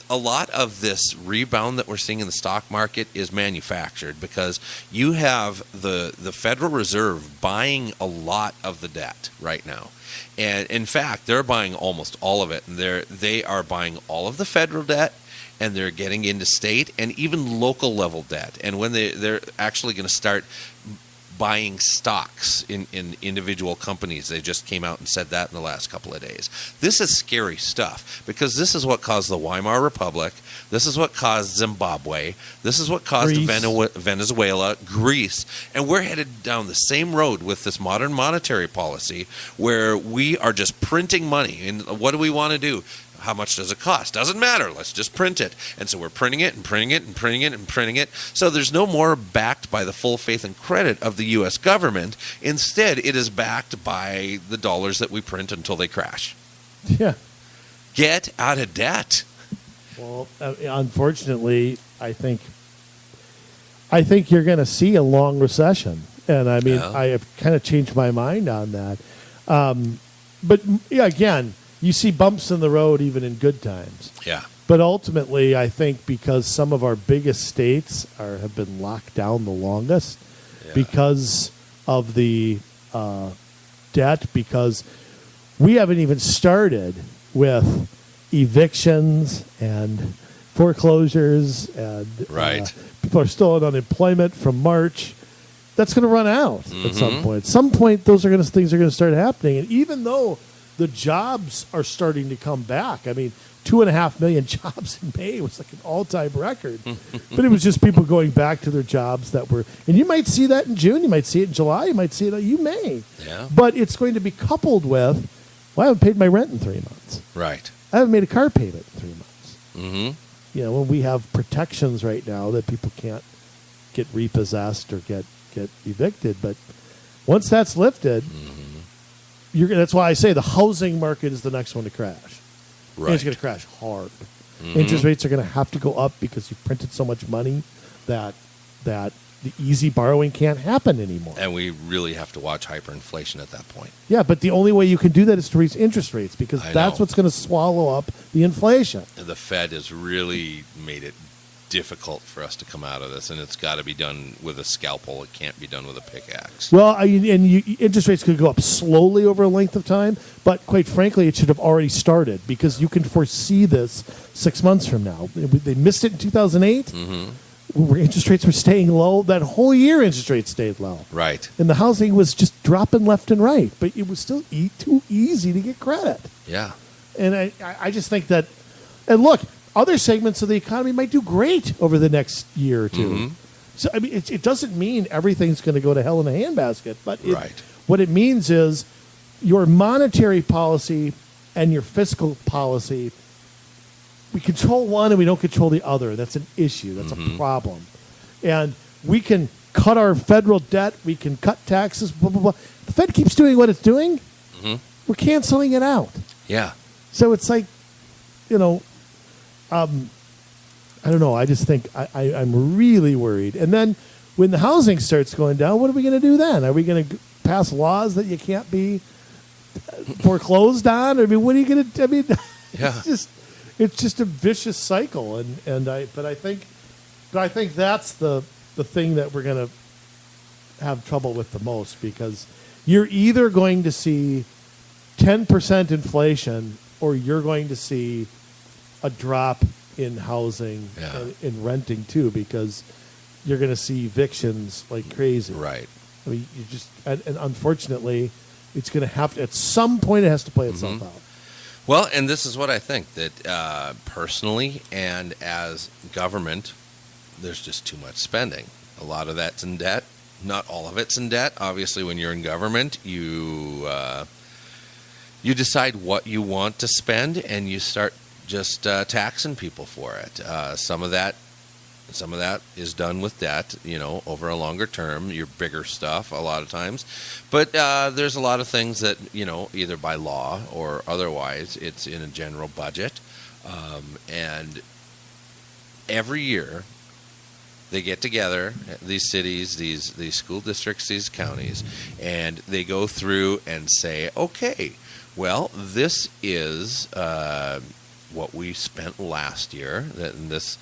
a lot of this rebound that we're seeing in the stock market is manufactured because you have the Federal Reserve buying a lot of the debt right now. And in fact, they're buying almost all of it. And they are buying all of the federal debt, and they're getting into state and even local level debt. And when they're actually going to start buying stocks in individual companies. They just came out and said that in the last couple of days. This is scary stuff because this is what caused the Weimar Republic. This is what caused Zimbabwe. This is what caused Venezuela, Greece. And we're headed down the same road with this modern monetary policy where we are just printing money. And what do we want to do? How much does it cost? Doesn't matter. Let's just print it. And so we're printing it and printing it and printing it and printing it. So there's no more backed by the full faith and credit of the U.S. government. Instead, it is backed by the dollars that we print until they crash. Yeah. Get out of debt. Well, unfortunately, I think you're going to see a long recession. And I mean, I have kind of changed my mind on that. But yeah, again, you see bumps in the road even in good times. Yeah. But ultimately, I think because some of our biggest states have been locked down the longest because of the debt, because we haven't even started with evictions and foreclosures, and people are still on unemployment from March. That's going to run out at some point. At some point, things are going to start happening. And even though the jobs are starting to come back, I mean, 2.5 million jobs in May was like an all-time record. But it was just people going back to their jobs that were, and you might see that in June, you might see it in July, you might see it, you may. Yeah. But it's going to be coupled with, well, I haven't paid my rent in 3 months. Right. I haven't made a car payment in 3 months. Mm-hmm. You know, when we have protections right now that people can't get repossessed or get evicted. But once that's lifted, that's why I say the housing market is the next one to crash. Right. And it's going to crash hard. Interest rates are going to have to go up because you printed so much money that the easy borrowing can't happen anymore. And we really have to watch hyperinflation at that point. Yeah, but the only way you can do that is to raise interest rates because that's what's going to swallow up the inflation. The Fed has really made it difficult for us to come out of this, and it's got to be done with a scalpel. It can't be done with a pickaxe. Well, interest rates could go up slowly over a length of time, but quite frankly, it should have already started because you can foresee this 6 months from now. They missed it in 2008. Where interest rates were staying low. That whole year, interest rates stayed low. Right. And the housing was just dropping left and right, but it was still too easy to get credit. Yeah. And I just think that, and look, other segments of the economy might do great over the next year or two. So, I mean, it doesn't mean everything's going to go to hell in a handbasket, but what it means is your monetary policy and your fiscal policy, we control one and we don't control the other. That's an issue. That's a problem. And we can cut our federal debt. We can cut taxes, blah, blah, blah. The Fed keeps doing what it's doing. We're canceling it out. Yeah. So it's like, you know, I don't know. I just think I'm really worried. And then when the housing starts going down, what are we going to do then? Are we going to pass laws that you can't be foreclosed on? I mean, what are you going to? I mean, it's just a vicious cycle. But I think that's the thing that we're going to have trouble with the most, because you're either going to see 10% inflation or you're going to see a drop in housing and in renting too, because you're going to see evictions like crazy. Right. I mean, you just and unfortunately, it's going to have to, at some point, it has to play itself out. Well, and this is what I think, that personally and as government, there's just too much spending. A lot of that's in debt. Not all of it's in debt. Obviously, when you're in government, you decide what you want to spend, and you start just taxing people for it. Some of that is done with debt, over a longer term, your bigger stuff a lot of times. But there's a lot of things that, either by law or otherwise, it's in a general budget. And every year they get together, these cities, these school districts, these counties, and they go through and say, okay, well, this is what we spent last year. This,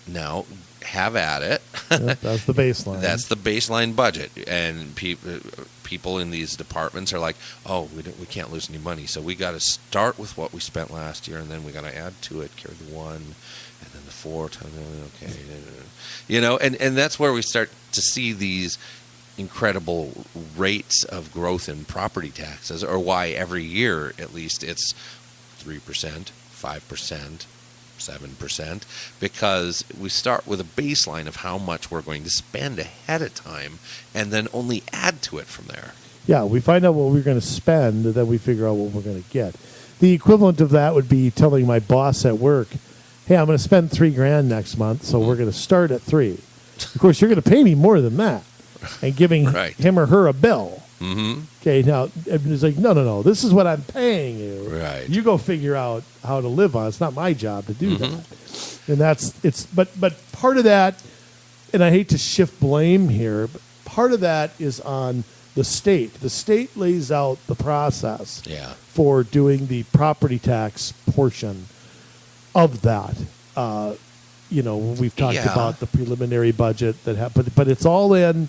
Now, have at it. Yep, that's the baseline. That's the baseline budget, and people in these departments are like, "Oh, we can't lose any money, so we got to start with what we spent last year, and then we got to add to it, carry the 1, and then the 4. Okay, and that's where we start to see these incredible rates of growth in property taxes, or why every year at least it's 3%, 5%. 7%, because we start with a baseline of how much we're going to spend ahead of time and then only add to it from there. Yeah, we find out what we're going to spend, and then we figure out what we're going to get. The equivalent of that would be telling my boss at work, hey, I'm going to spend $3,000 next month, so we're going to start at 3. Of course, you're going to pay me more than that, and giving him or her a bill. Mm-hmm. Okay, now it's like, no, this is what I'm paying you. Right. You go figure out how to live on it. It's not my job to do that. And but part of that, and I hate to shift blame here, but part of that is on the state. The state lays out the process for doing the property tax portion of that. We've talked about the preliminary budget but it's all in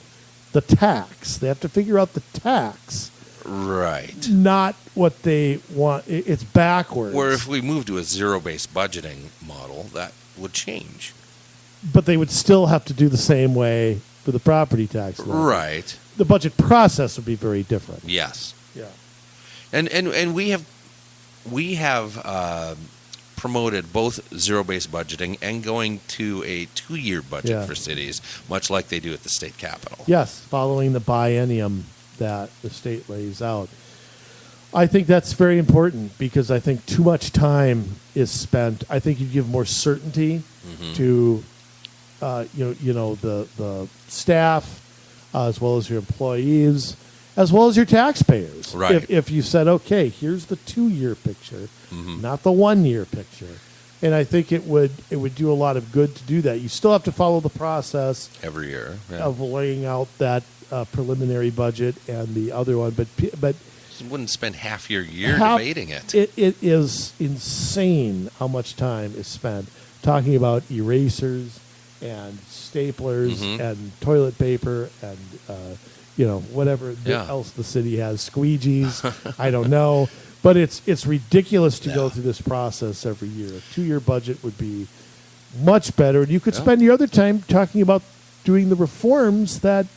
the tax. They have to figure out the tax. Right. Not what they want. It's backwards. Where if we move to a zero-based budgeting model, that would change. But they would still have to do the same way for the property tax law. Right. The budget process would be very different. Yes. Yeah. And we have promoted both zero-based budgeting and going to a 2-year budget for cities, much like they do at the state capitol. Yes, following the biennium that the state lays out. I think that's very important because I think too much time is spent. I think you give more certainty to the staff as well as your employees, as well as your taxpayers. Right. If you said, okay, here's the 2-year picture, not the 1-year picture. And I think it would do a lot of good to do that. You still have to follow the process every year of laying out that preliminary budget and the other one, but you wouldn't spend half your year debating it. It is insane how much time is spent talking about erasers and staplers and toilet paper and whatever else the city has, squeegees. I don't know, but it's ridiculous to go through this process every year. A 2-year budget would be much better, and you could spend your other time talking about doing the reforms that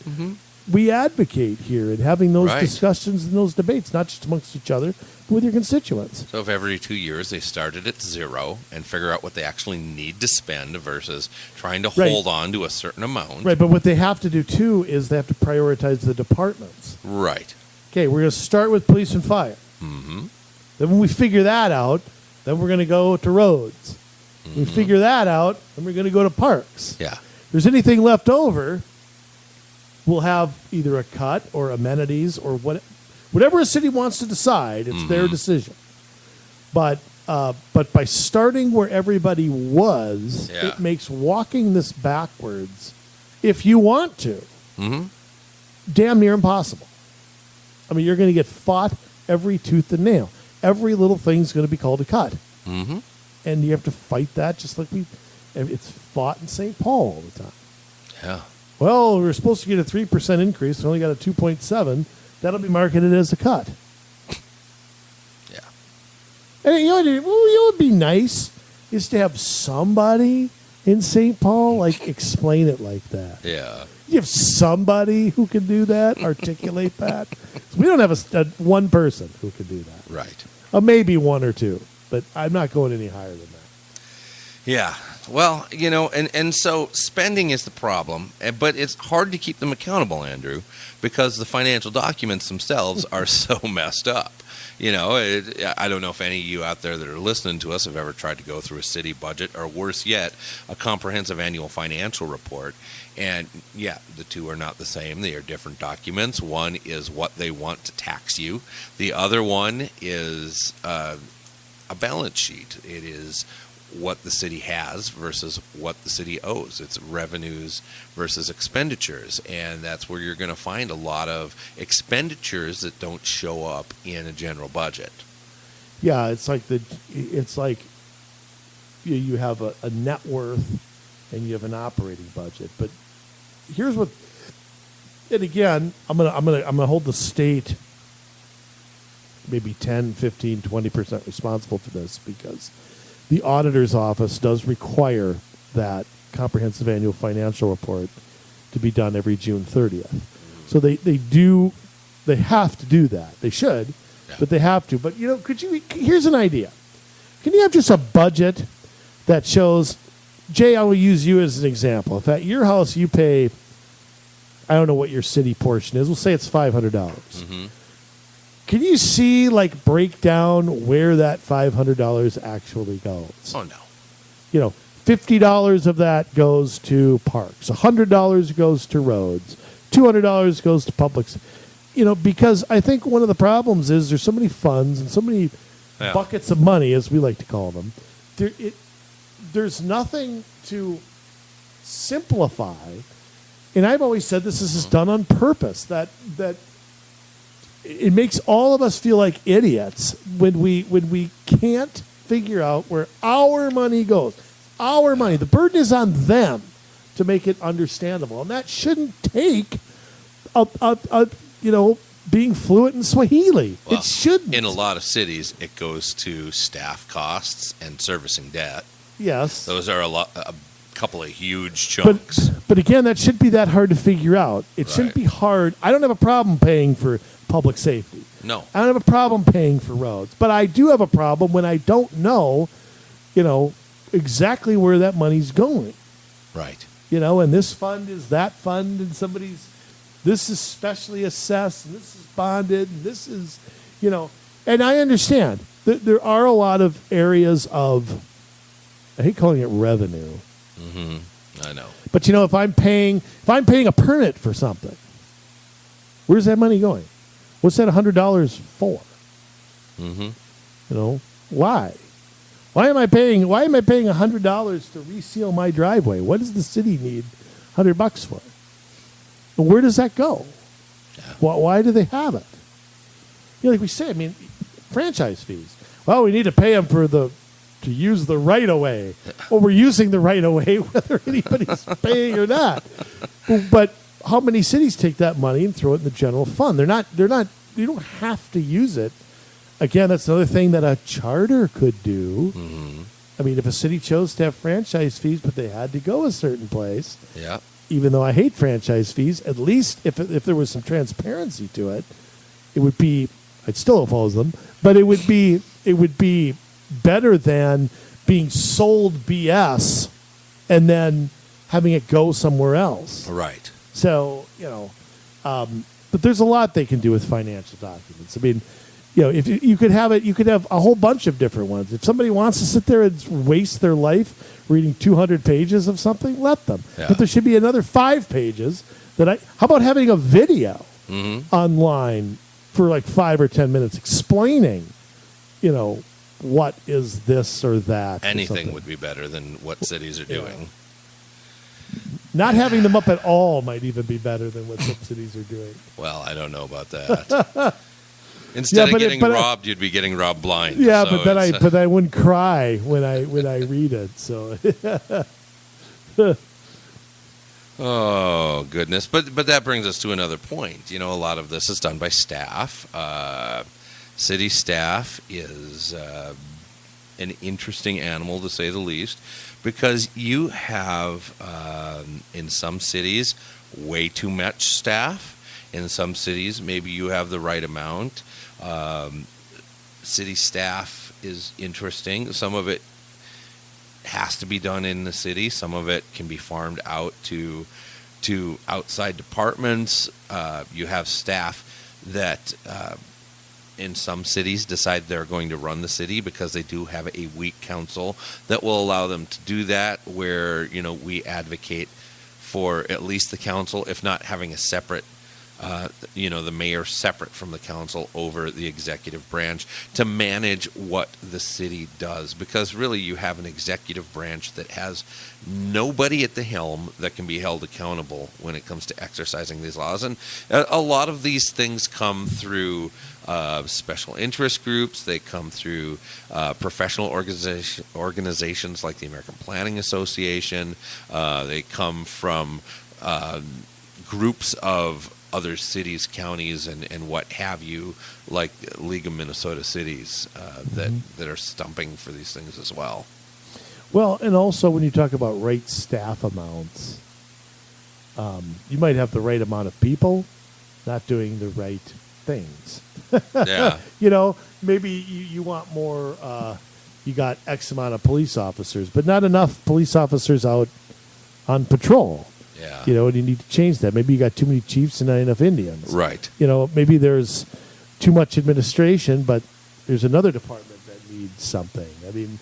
we advocate here and having those discussions and those debates, not just amongst each other, but with your constituents. So if every 2 years they started at 0 and figure out what they actually need to spend versus trying to hold on to a certain amount. Right, but what they have to do, too, is they have to prioritize the departments. Right. Okay, we're going to start with police and fire. Then when we figure that out, then we're going to go to roads. When we figure that out, then we're going to go to parks. Yeah. If there's anything left over, we'll have either a cut or amenities or whatever a city wants to decide. It's their decision. But by starting where everybody was, it makes walking this backwards, if you want to, damn near impossible. I mean, you're going to get fought every tooth and nail. Every little thing's going to be called a cut. And you have to fight that just like it's fought in St. Paul all the time. Yeah. Well, we were supposed to get a 3% increase. We only got a 2.7. That'll be marketed as a cut. Yeah. And what would be nice is to have somebody in St. Paul explain it like that. Yeah. You have somebody who can do that, articulate that. We don't have one person who can do that. Right. Maybe 1 or 2, but I'm not going any higher than that. Yeah. Well, and so spending is the problem, but it's hard to keep them accountable, Andrew, because the financial documents themselves are so messed up. I don't know if any of you out there that are listening to us have ever tried to go through a city budget, or worse yet, a comprehensive annual financial report. And the two are not the same. They are different documents. One is what they want to tax you. The other one is a balance sheet. It is what the city has versus what the city owes. It's revenues versus expenditures, and that's where you're going to find a lot of expenditures that don't show up in a general budget. Yeah, it's like you have a net worth and you have an operating budget. But here's what, and again, I'm gonna hold the state maybe 10, 15, 20% responsible for this, because the auditor's office does require that comprehensive annual financial report to be done every June 30th. So they have to do that. They should, but they have to. But, here's an idea. Can you have just a budget that shows, Jay, I will use you as an example. If at your house you pay, I don't know what your city portion is, we'll say it's $500. Mm-hmm. Can you see, break down where that $500 actually goes? Oh, no. $50 of that goes to parks. $100 goes to roads. $200 goes to publics. Because I think one of the problems is there's so many funds and so many buckets of money, as we like to call them. There's nothing to simplify. And I've always said this is done on purpose, that it makes all of us feel like idiots when we can't figure out where our money goes. Our money. The burden is on them to make it understandable, and that shouldn't take being fluent in Swahili. Well, it shouldn't. In a lot of cities, it goes to staff costs and servicing debt. Yes, those are a couple of huge chunks. But again, that shouldn't be that hard to figure out. It shouldn't be hard. I don't have a problem paying for public safety. No, I don't have a problem paying for roads, but I do have a problem when I don't know, exactly where that money's going. Right. And this fund is that fund, and this is specially assessed, and this is bonded, and this is, and I understand that there are a lot of areas of, I hate calling it revenue. Mm-hmm. I know. But if I'm paying a permit for something, where's that money going? What's that $100 for? Mm-hmm. Why? Why am I paying $100 to reseal my driveway? What does the city need $100 for? And where does that go? Yeah. Why do they have it? Like we say, franchise fees. Well, we need to pay them to use the right of way. Well, we're using the right of way whether anybody's paying or not. But how many cities take that money and throw it in the general fund? They're not. You don't have to use it. Again, that's another thing that a charter could do. Mm-hmm. If a city chose to have franchise fees, but they had to go a certain place. Yeah. Even though I hate franchise fees, at least if there was some transparency to it, it would be. I'd still oppose them, but it would be better than being sold BS and then having it go somewhere else. Right. So but there's a lot they can do with financial documents. If you could have a whole bunch of different ones. If somebody wants to sit there and waste their life reading 200 pages of something, let them. Yeah. But there should be another 5 pages how about having a video online for 5 or 10 minutes explaining, what is this or that? Anything would be better than what cities are doing. Not having them up at all might even be better than what some cities are doing. Well, I don't know about that. Instead of getting robbed, you'd be getting robbed blind. Yeah, so but I wouldn't cry when I read it. So. Oh goodness! But that brings us to another point. A lot of this is done by staff. City staff is an interesting animal, to say the least, because you have in some cities way too much staff. In some cities, maybe you have the right amount. City staff is interesting. Some of it has to be done in the city. Some of it can be farmed out to outside departments. You have staff that in some cities decide they're going to run the city because they do have a weak council that will allow them to do that, where we advocate for at least the council, if not having a separate the mayor separate from the council over the executive branch to manage what the city does. Because really, you have an executive branch that has nobody at the helm that can be held accountable when it comes to exercising these laws. And a lot of these things come through special interest groups. They come through professional organizations like the American Planning Association. They come from groups of other cities, counties, and what have you, like League of Minnesota Cities, that are stumping for these things as well. Well, and also when you talk about right staff amounts, you might have the right amount of people not doing the right things. Yeah. Maybe you want more, you got X amount of police officers, but not enough police officers out on patrol. Yeah. And you need to change that. Maybe you got too many chiefs and not enough Indians. Right. Maybe there's too much administration, but there's another department that needs something. I mean,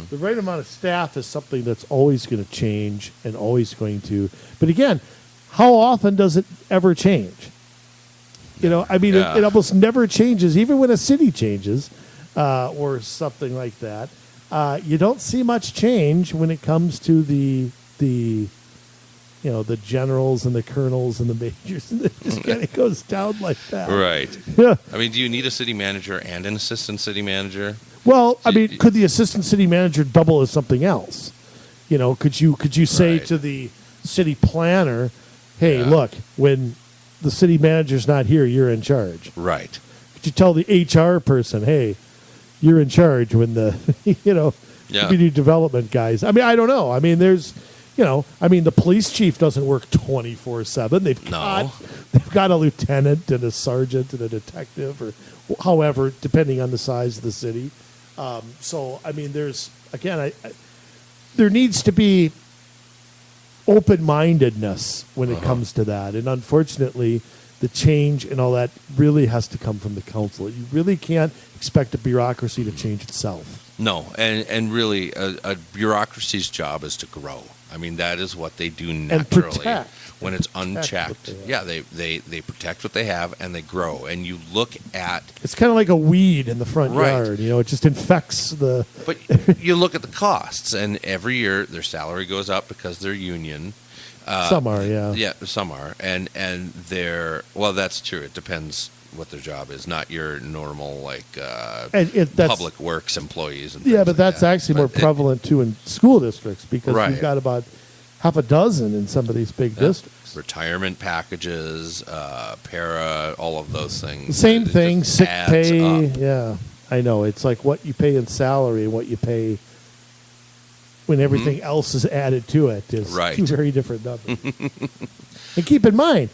the right amount of staff is something that's always going to change and always going to. But again, how often does it ever change? It almost never changes, even when a city changes or something like that. You don't see much change when it comes to the generals and the colonels and the majors, and it just kind of goes down like that. Right. Yeah. I mean, do you need a city manager and an assistant city manager? Well, could the assistant city manager double as something else? Could you say to the city planner, hey, look, when the city manager's not here, you're in charge. Right. Could you tell the HR person, hey, you're in charge when the, community development guys. I don't know. There's, the police chief doesn't work 24/7. They've got a lieutenant and a sergeant and a detective, or however, depending on the size of the city. There's again, there needs to be open-mindedness when it comes to that, and unfortunately, the change and all that really has to come from the council. You really can't expect a bureaucracy to change itself. No, and really, a bureaucracy's job is to grow. That is what they do naturally when it's unchecked. Yeah, they protect what they have and they grow. And you look at... It's kind of like a weed in the front yard. It just infects the... But you look at the costs, and every year their salary goes up because they're union. Some are, yeah. Yeah, some are. And they're... Well, that's true. It depends what their job is, not your normal public works employees. And but that's actually more prevalent too in school districts, because you've got about half a dozen in some of these big districts. Retirement packages, para, all of those things. Same thing, sick pay. Yeah, I know. It's like what you pay in salary and what you pay when everything else is added to it is two very different numbers. And keep in mind,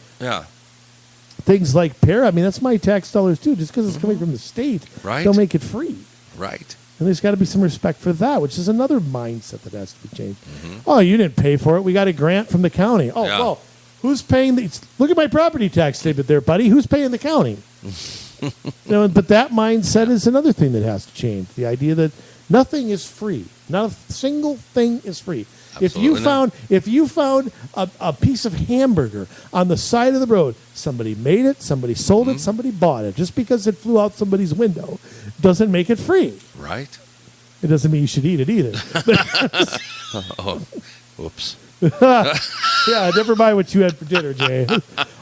things like para, that's my tax dollars too. Just because it's coming from the state, don't make it free. Right. And there's got to be some respect for that, which is another mindset that has to be changed. Oh, you didn't pay for it. We got a grant from the county. Oh, well, who's paying look at my property tax statement there, buddy. Who's paying the county? But that mindset is another thing that has to change. The idea that nothing is free. Not a single thing is free. Absolutely If you found a piece of hamburger on the side of the road, somebody made it, somebody sold it, somebody bought it. Just because it flew out somebody's window doesn't make it free. Right. It doesn't mean you should eat it either. Whoops. Yeah, never mind what you had for dinner, Jay.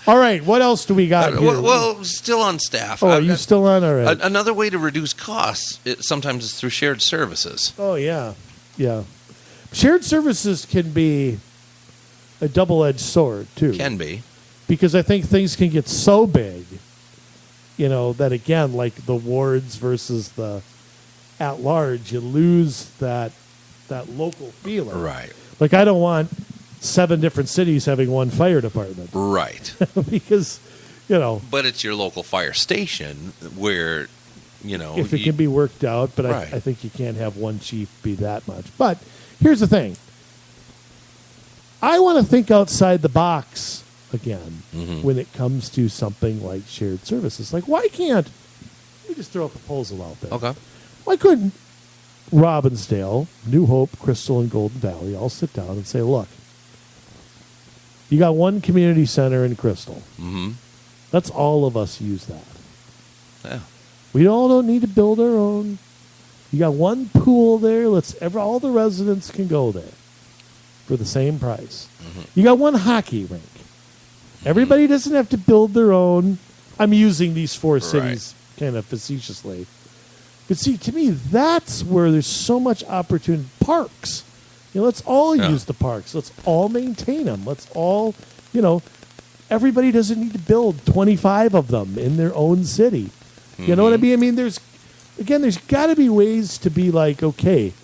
All right, what else do we got here? Well, still on staff. Oh, are you still on? All right. Another way to reduce costs, sometimes is through shared services. Oh, yeah. Yeah. Shared services can be a double-edged sword, too. Can be. Because I think things can get so big, that, again, like the wards versus the at-large, you lose that local feeling. Right. Like, I don't want 7 different cities having one fire department. Right. Because, But it's your local fire station where, if it can be worked out, but I think you can't have one chief be that much. But here's the thing. I want to think outside the box again when it comes to something like shared services. Like, why can't, let me just throw a proposal out there. Okay. Why couldn't Robbinsdale, New Hope, Crystal, and Golden Valley all sit down and say, look, you got one community center in Crystal. Let's all of us use that. Yeah. We all don't need to build our own. You got one pool there. All the residents can go there for the same price. Mm-hmm. You got one hockey rink. Everybody doesn't have to build their own. I'm using these four cities kind of facetiously. But see, to me, that's where there's so much opportunity. Parks. Let's all use the parks. Let's all maintain them. Let's all, everybody doesn't need to build 25 of them in their own city. You know what I mean? I mean, there's got to be ways to be like, okay,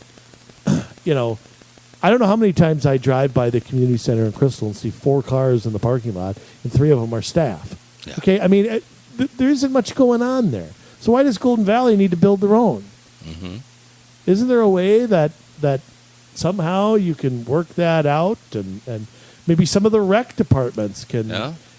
I don't know how many times I drive by the community center in Crystal and see 4 cars in the parking lot, and 3 of them are staff. Yeah. Okay, I mean, there isn't much going on there. So why does Golden Valley need to build their own? Mm-hmm. Isn't there a way that somehow you can work that out, and maybe some of the rec departments can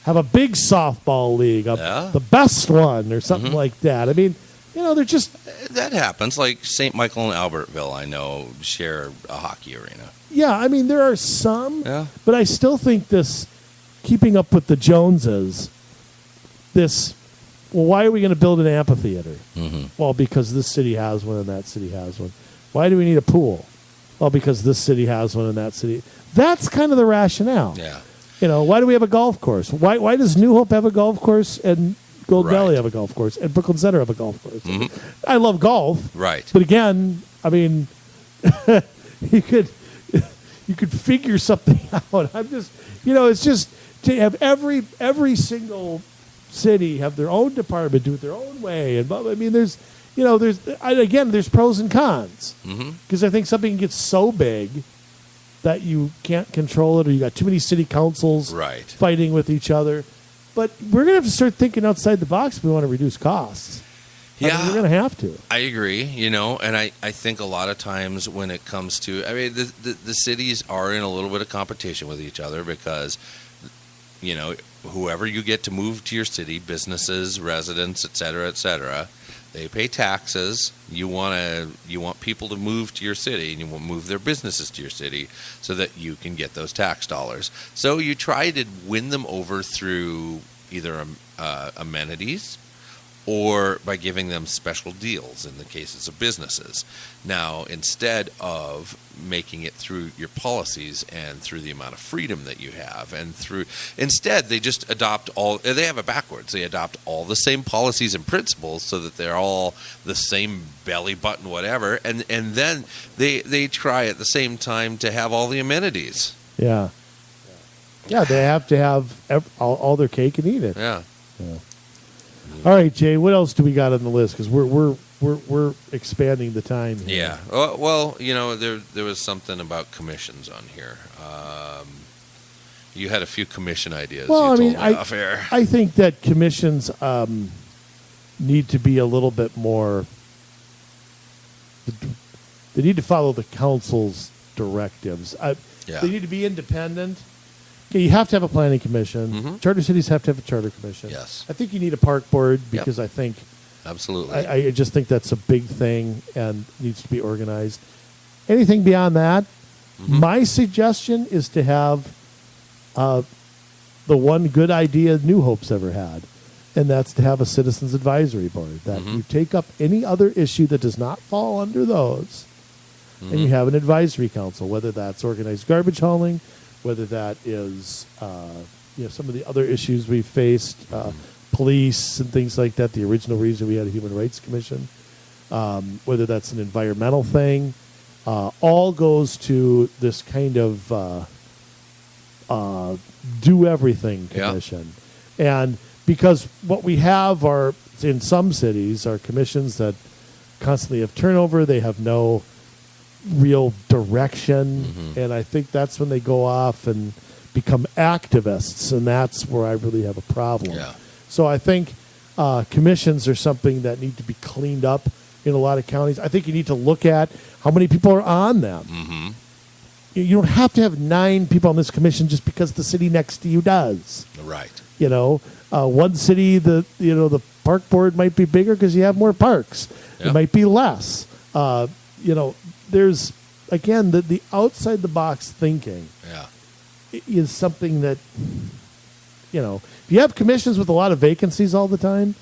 have a big softball league, the best one, or something like that? I mean, they're just... That happens. Like St. Michael and Albertville, I know, share a hockey arena. Yeah, I mean, there are some, but I still think this keeping up with the Joneses, why are we going to build an amphitheater? Mm-hmm. Well, because this city has one and that city has one. Why do we need a pool? Well, because this city has one and that city. That's kind of the rationale. Yeah. Why do we have a golf course? Why does New Hope have a golf course and Golden Valley have a golf course and Brooklyn Center have a golf course? Mm-hmm. I love golf. Right. But again, I mean, you could figure something out. I'm just, it's just to have every single city have their own department, do it their own way, and I mean, there's pros and cons, because I think something gets so big that you can't control it, or you got too many city councils fighting with each other. But we're going to have to start thinking outside the box if we want to reduce costs. Yeah, I mean, we're going to have to. I agree, and I think a lot of times when it comes to, I mean, the cities are in a little bit of competition with each other because, whoever you get to move to your city, businesses, residents, et cetera, they pay taxes. You want people to move to your city, and you want to move their businesses to your city so that you can get those tax dollars. So you try to win them over through either amenities or by giving them special deals in the cases of businesses. Now, instead of making it through your policies and through the amount of freedom that you have, instead they just they have it backwards. They adopt all the same policies and principles so that they're all the same belly button, whatever, and then they try at the same time to have all the amenities. Yeah. Yeah, they have to have all their cake and eat it. Yeah. All right, Jay. What else do we got on the list? Because we're expanding the time here. Yeah. Well, there was something about commissions on here. You had a few commission ideas. Well, you told me off air. I think that commissions need to be a little bit more. They need to follow the council's directives. They need to be independent. Okay, you have to have a planning commission. Mm-hmm. Charter cities have to have a charter commission. Yes. I think you need a park board because I think... Absolutely. I just think that's a big thing and needs to be organized. Anything beyond that, my suggestion is to have the one good idea New Hope's ever had, and that's to have a citizens advisory board, that you take up any other issue that does not fall under those, and you have an advisory council, whether that's organized garbage hauling, whether that is some of the other issues we faced, police and things like that, the original reason we had a Human Rights Commission, whether that's an environmental thing, all goes to this kind of do-everything commission. Yeah. And because what we have are, in some cities, are commissions that constantly have turnover, they have no real direction, and I think that's when they go off and become activists, and that's where I really have a problem. Yeah. So I think commissions are something that need to be cleaned up in a lot of counties. I think you need to look at how many people are on them. Mm-hmm. You don't have to have 9 people on this commission just because the city next to you does. Right. One city, the park board might be bigger because you have more parks. Yep. It might be less. There's, again, the outside the box thinking is something that, if you have commissions with a lot of vacancies all the time,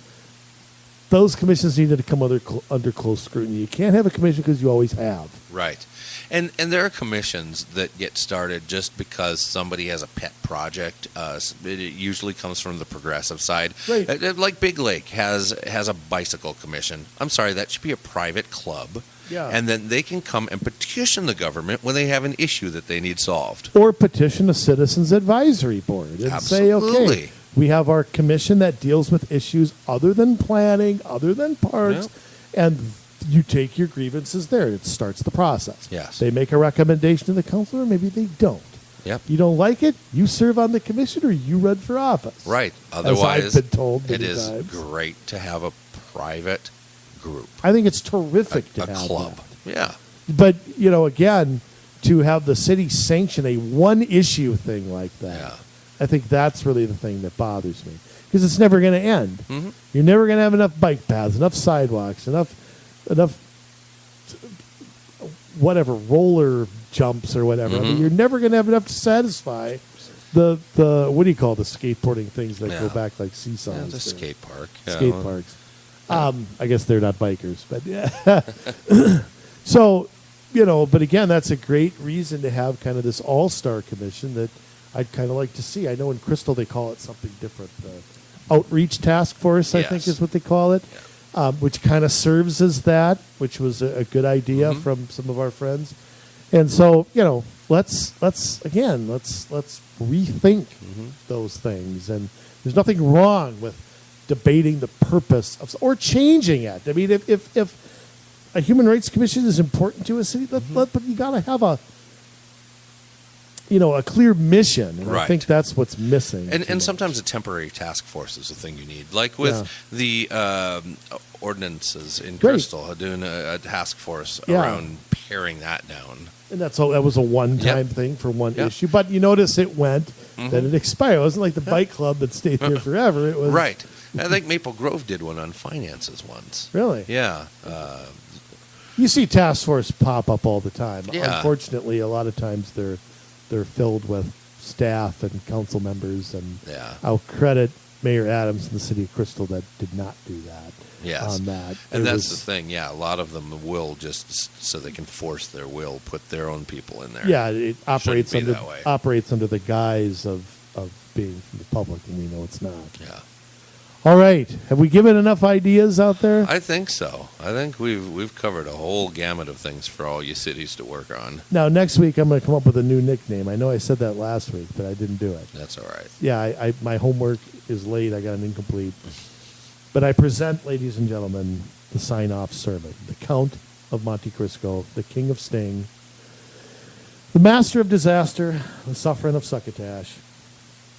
those commissions need to come under close scrutiny. You can't have a commission because you always have. Right. And there are commissions that get started just because somebody has a pet project. It usually comes from the progressive side. Right. Like Big Lake has a bicycle commission. I'm sorry, that should be a private club. Yeah. And then they can come and petition the government when they have an issue that they need solved. Or petition a citizens advisory board and say, okay, we have our commission that deals with issues other than planning, other than parks, and you take your grievances there. It starts the process. Yes. They make a recommendation to the council, or maybe they don't. Yep. You don't like it, you serve on the commission or you run for office. Right. Otherwise, as I've been told many it is times. great to have a private group. I think it's terrific to have a club. that. Yeah. But, again, to have the city sanction a one-issue thing like that, I think that's really the thing that bothers me. Because it's never going to end. Mm-hmm. You're never going to have enough bike paths, enough sidewalks, enough whatever, roller jumps or whatever. I mean, you're never going to have enough to satisfy the what do you call the skateboarding things that go back like seesaws? Yeah, the skate park. Skate parks. I guess they're not bikers, but yeah. So, but again, that's a great reason to have kind of this all-star commission that I'd kind of like to see. I know in Crystal they call it something different. The Outreach Task Force, I think is what they call it, which kind of serves as that, which was a good idea from some of our friends. And so, let's rethink those things. And there's nothing wrong with debating the purpose of or changing it. I mean, if a human rights commission is important to a city, but you got to have a clear mission. And I think that's what's missing. And sometimes a temporary task force is the thing you need. Like with the ordinances in Crystal, doing a task force around paring that down. And that was a one-time thing for one issue. But you notice it went, then it expired. It wasn't like the bike club that stayed there forever. It was right. I think Maple Grove did one on finances once. Really? Yeah. You see task force pop up all the time. Yeah. Unfortunately, a lot of times they're filled with staff and council members, and I'll credit Mayor Adams in the city of Crystal that did not do that. Yes. On that. And that's the thing. Yeah, a lot of them will just so they can force their will, put their own people in there. Yeah, it operates under the guise of being from the public, and we know it's not. Yeah. All right. Have we given enough ideas out there? I think so. I think we've covered a whole gamut of things for all you cities to work on. Now, next week, I'm going to come up with a new nickname. I know I said that last week, but I didn't do it. That's all right. Yeah, my homework is late. I got an incomplete. But I present, ladies and gentlemen, the sign-off sermon. The Count of Monte Cristo, the King of Sting, the Master of Disaster, the Suffering of Succotash.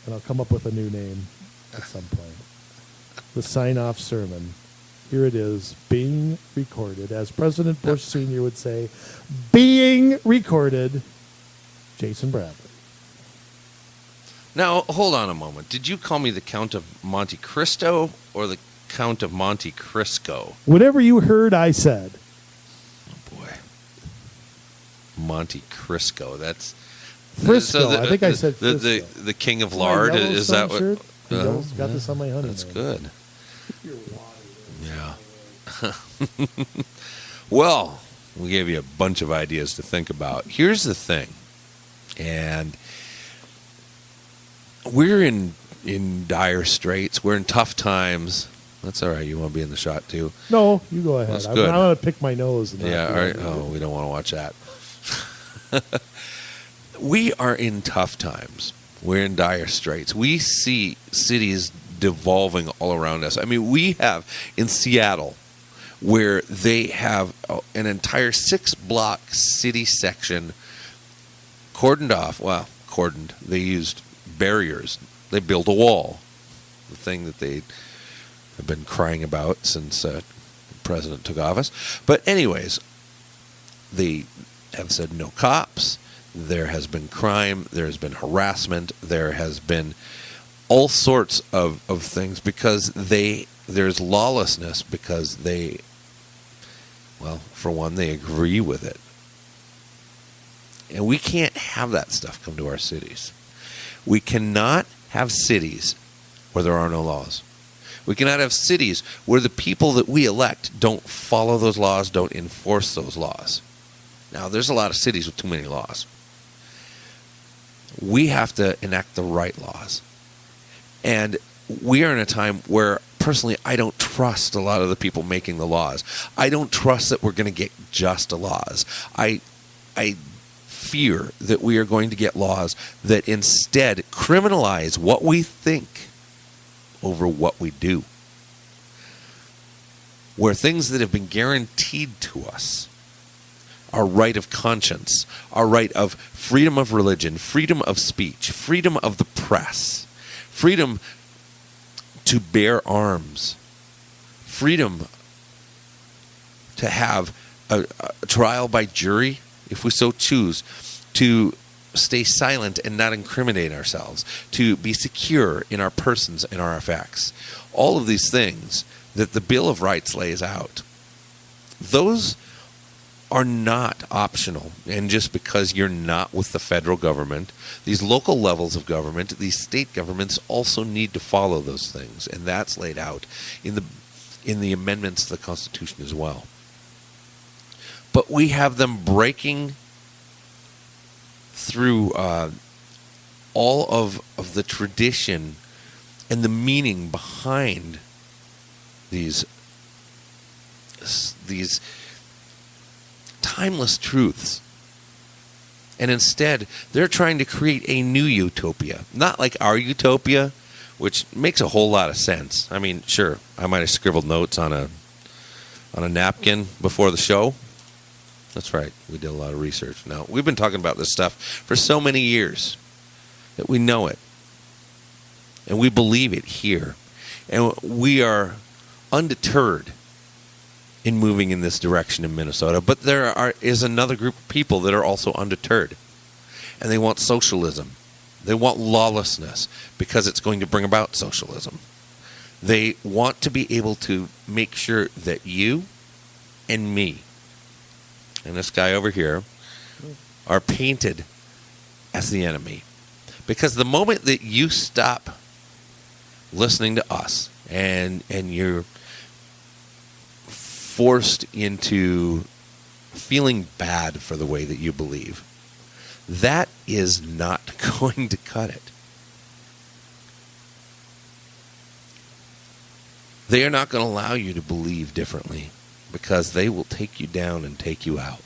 And I'll come up with a new name at some point. The sign-off sermon. Here it is, being recorded. As President Bush Sr. would say, being recorded, Jason Bradley. Now, hold on a moment. Did you call me the Count of Monte Cristo or the Count of Monte Cristo? Whatever you heard, I said. Oh, boy. Monte Cristo. That's... Frisco. So I think I said Frisco. The king of lard. Is that what... Shirt? Got this on my honeymoon. That's good. Yeah. Well, we gave you a bunch of ideas to think about. Here's the thing. And we're in dire straits. We're in tough times. That's all right. You want to be in the shot, too? No, you go ahead. That's good. I want to pick my nose. And all right. Oh, we don't want to watch that. We are in tough times. We're in dire straits. We see cities devolving all around us. I mean, we have in Seattle, where they have an entire 6-block city section cordoned off. Well, cordoned. They used barriers. They built a wall. The thing that they have been crying about since the president took office. But anyways, they have said no cops. There has been crime. There has been harassment. There has been all sorts of things because there's lawlessness because they, well, for one, they agree with it. And we can't have that stuff come to our cities. We cannot have cities where there are no laws. We cannot have cities where the people that we elect don't follow those laws, don't enforce those laws. Now, there's a lot of cities with too many laws. We have to enact the right laws. And we are in a time where, personally, I don't trust a lot of the people making the laws. I don't trust that we're going to get just laws. I fear that we are going to get laws that instead criminalize what we think over what we do. Where things that have been guaranteed to us, our right of conscience, our right of freedom of religion, freedom of speech, freedom of the press, freedom to bear arms, freedom to have a trial by jury, if we so choose, to stay silent and not incriminate ourselves, to be secure in our persons and our effects. All of these things that the Bill of Rights lays out, those are not optional. And just because you're not with the federal government, these local levels of government, these state governments also need to follow those things. And that's laid out in the amendments to the Constitution as well. But we have them breaking through all of the tradition and the meaning behind these timeless truths. And instead, they're trying to create a new utopia. Not like our utopia, which makes a whole lot of sense. I mean, sure, I might have scribbled notes on a napkin before the show. That's right, we did a lot of research. Now, we've been talking about this stuff for so many years that we know it. And we believe it here. And we are undeterred in moving in this direction in Minnesota. But there is another group of people that are also undeterred. And they want socialism. They want lawlessness because it's going to bring about socialism. They want to be able to make sure that you and me and this guy over here are painted as the enemy. Because the moment that you stop listening to us and you're forced into feeling bad for the way that you believe, that is not going to cut it. They are not going to allow you to believe differently because they will take you down and take you out.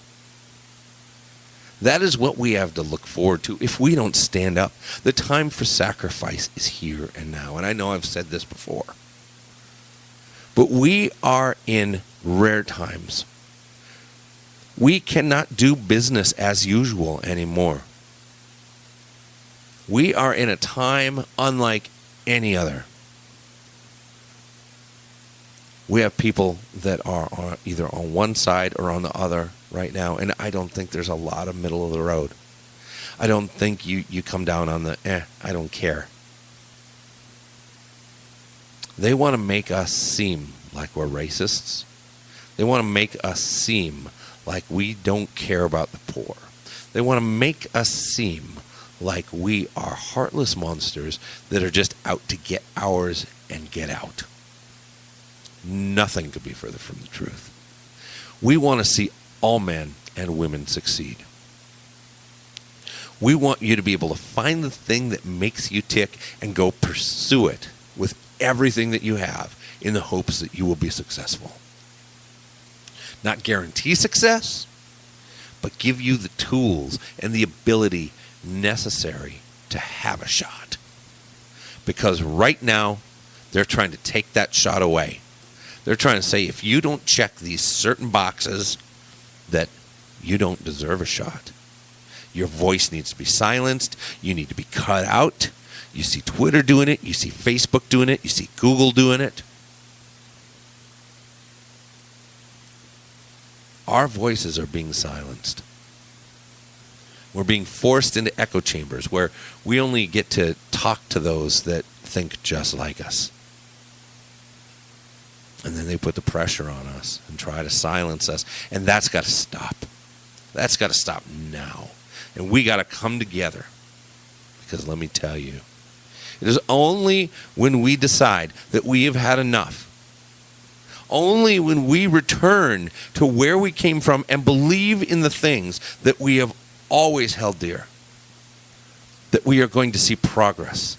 That is what we have to look forward to if we don't stand up. The time for sacrifice is here and now. And I know I've said this before. But we are in rare times. We cannot do business as usual anymore. We are in a time unlike any other. We have people that are either on one side or on the other right now, and I don't think there's a lot of middle of the road. I don't think you come down on the, I don't care. They want to make us seem like we're racists. They want to make us seem like we don't care about the poor. They want to make us seem like we are heartless monsters that are just out to get ours and get out. Nothing could be further from the truth. We want to see all men and women succeed. We want you to be able to find the thing that makes you tick and go pursue it with everything that you have in the hopes that you will be successful. Not guarantee success, but give you the tools and the ability necessary to have a shot. Because right now, they're trying to take that shot away. They're trying to say, if you don't check these certain boxes, that you don't deserve a shot. Your voice needs to be silenced. You need to be cut out. You see Twitter doing it. You see Facebook doing it. You see Google doing it. Our voices are being silenced. We're being forced into echo chambers where we only get to talk to those that think just like us. And then they put the pressure on us and try to silence us. And that's got to stop. That's got to stop now. And we got to come together. Because let me tell you, It is only when we decide that we have had enough, only when we return to where we came from and believe in the things that we have always held dear, that we are going to see progress.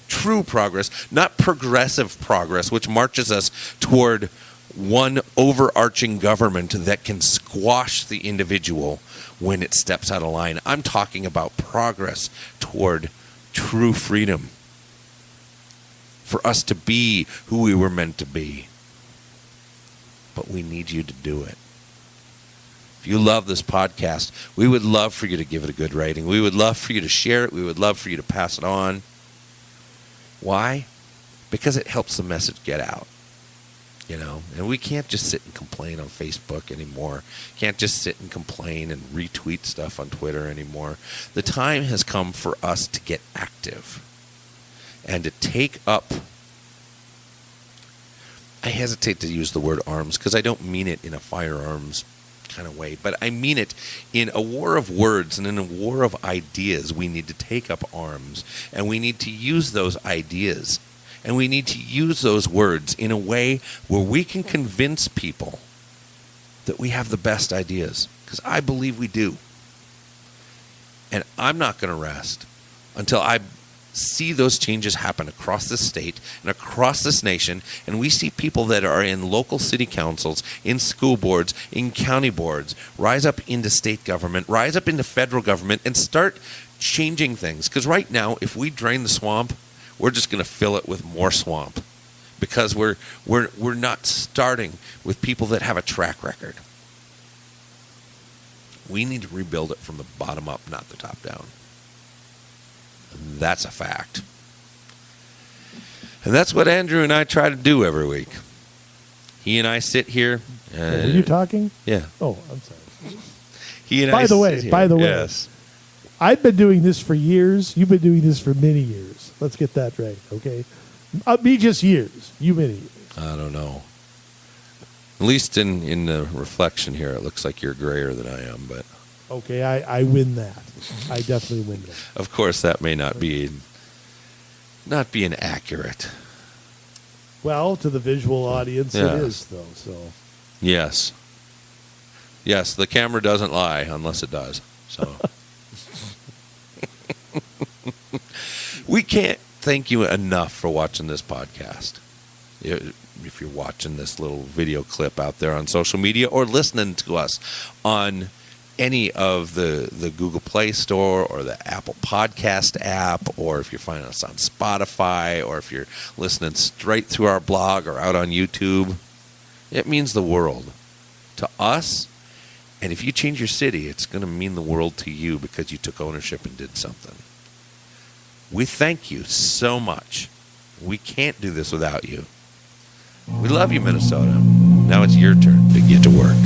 True progress, not progressive progress, which marches us toward one overarching government that can squash the individual when it steps out of line. I'm talking about progress toward true freedom, for us to be who we were meant to be. But we need you to do it. If you love this podcast, we would love for you to give it a good rating. We would love for you to share it. We would love for you to pass it on. Why? Because it helps the message get out. And we can't just sit and complain on Facebook anymore. Can't just sit and complain and retweet stuff on Twitter anymore. The time has come for us to get active and to take up, I hesitate to use the word arms because I don't mean it in a firearms kind of way, but I mean it in a war of words and in a war of ideas. We need to take up arms, and we need to use those ideas, and we need to use those words in a way where we can convince people that we have the best ideas, because I believe we do. And I'm not going to rest until I see those changes happen across this state and across this nation, and we see people that are in local city councils, in school boards, in county boards, rise up into state government, rise up into federal government, and start changing things. Because right now, if we drain the swamp, we're just going to fill it with more swamp, because we're not starting with people that have a track record. We need to rebuild it from the bottom up, not the top down. That's a fact. And that's what Andrew and I try to do every week. He and I sit here. Are you talking? Yeah. Oh, I'm sorry. He and By the way, yes. I've been doing this for years. You've been doing this for many years. Let's get that right, okay? Me just years. You many years. I don't know. At least in the reflection here, it looks like you're grayer than I am, but... Okay, I win that. I definitely win that. Of course, that may not be inaccurate. Well, to the visual audience, It is, though. So. Yes. Yes, the camera doesn't lie unless it does. So. We can't thank you enough for watching this podcast. If you're watching this little video clip out there on social media or listening to us on any of the Google Play Store or the Apple Podcast app, or if you're finding us on Spotify, or if you're listening straight through our blog or out on YouTube, it means the world to us. And if you change your city, it's going to mean the world to you because you took ownership and did something. We thank you so much. We can't do this without you. We love you, Minnesota. Now it's your turn to get to work.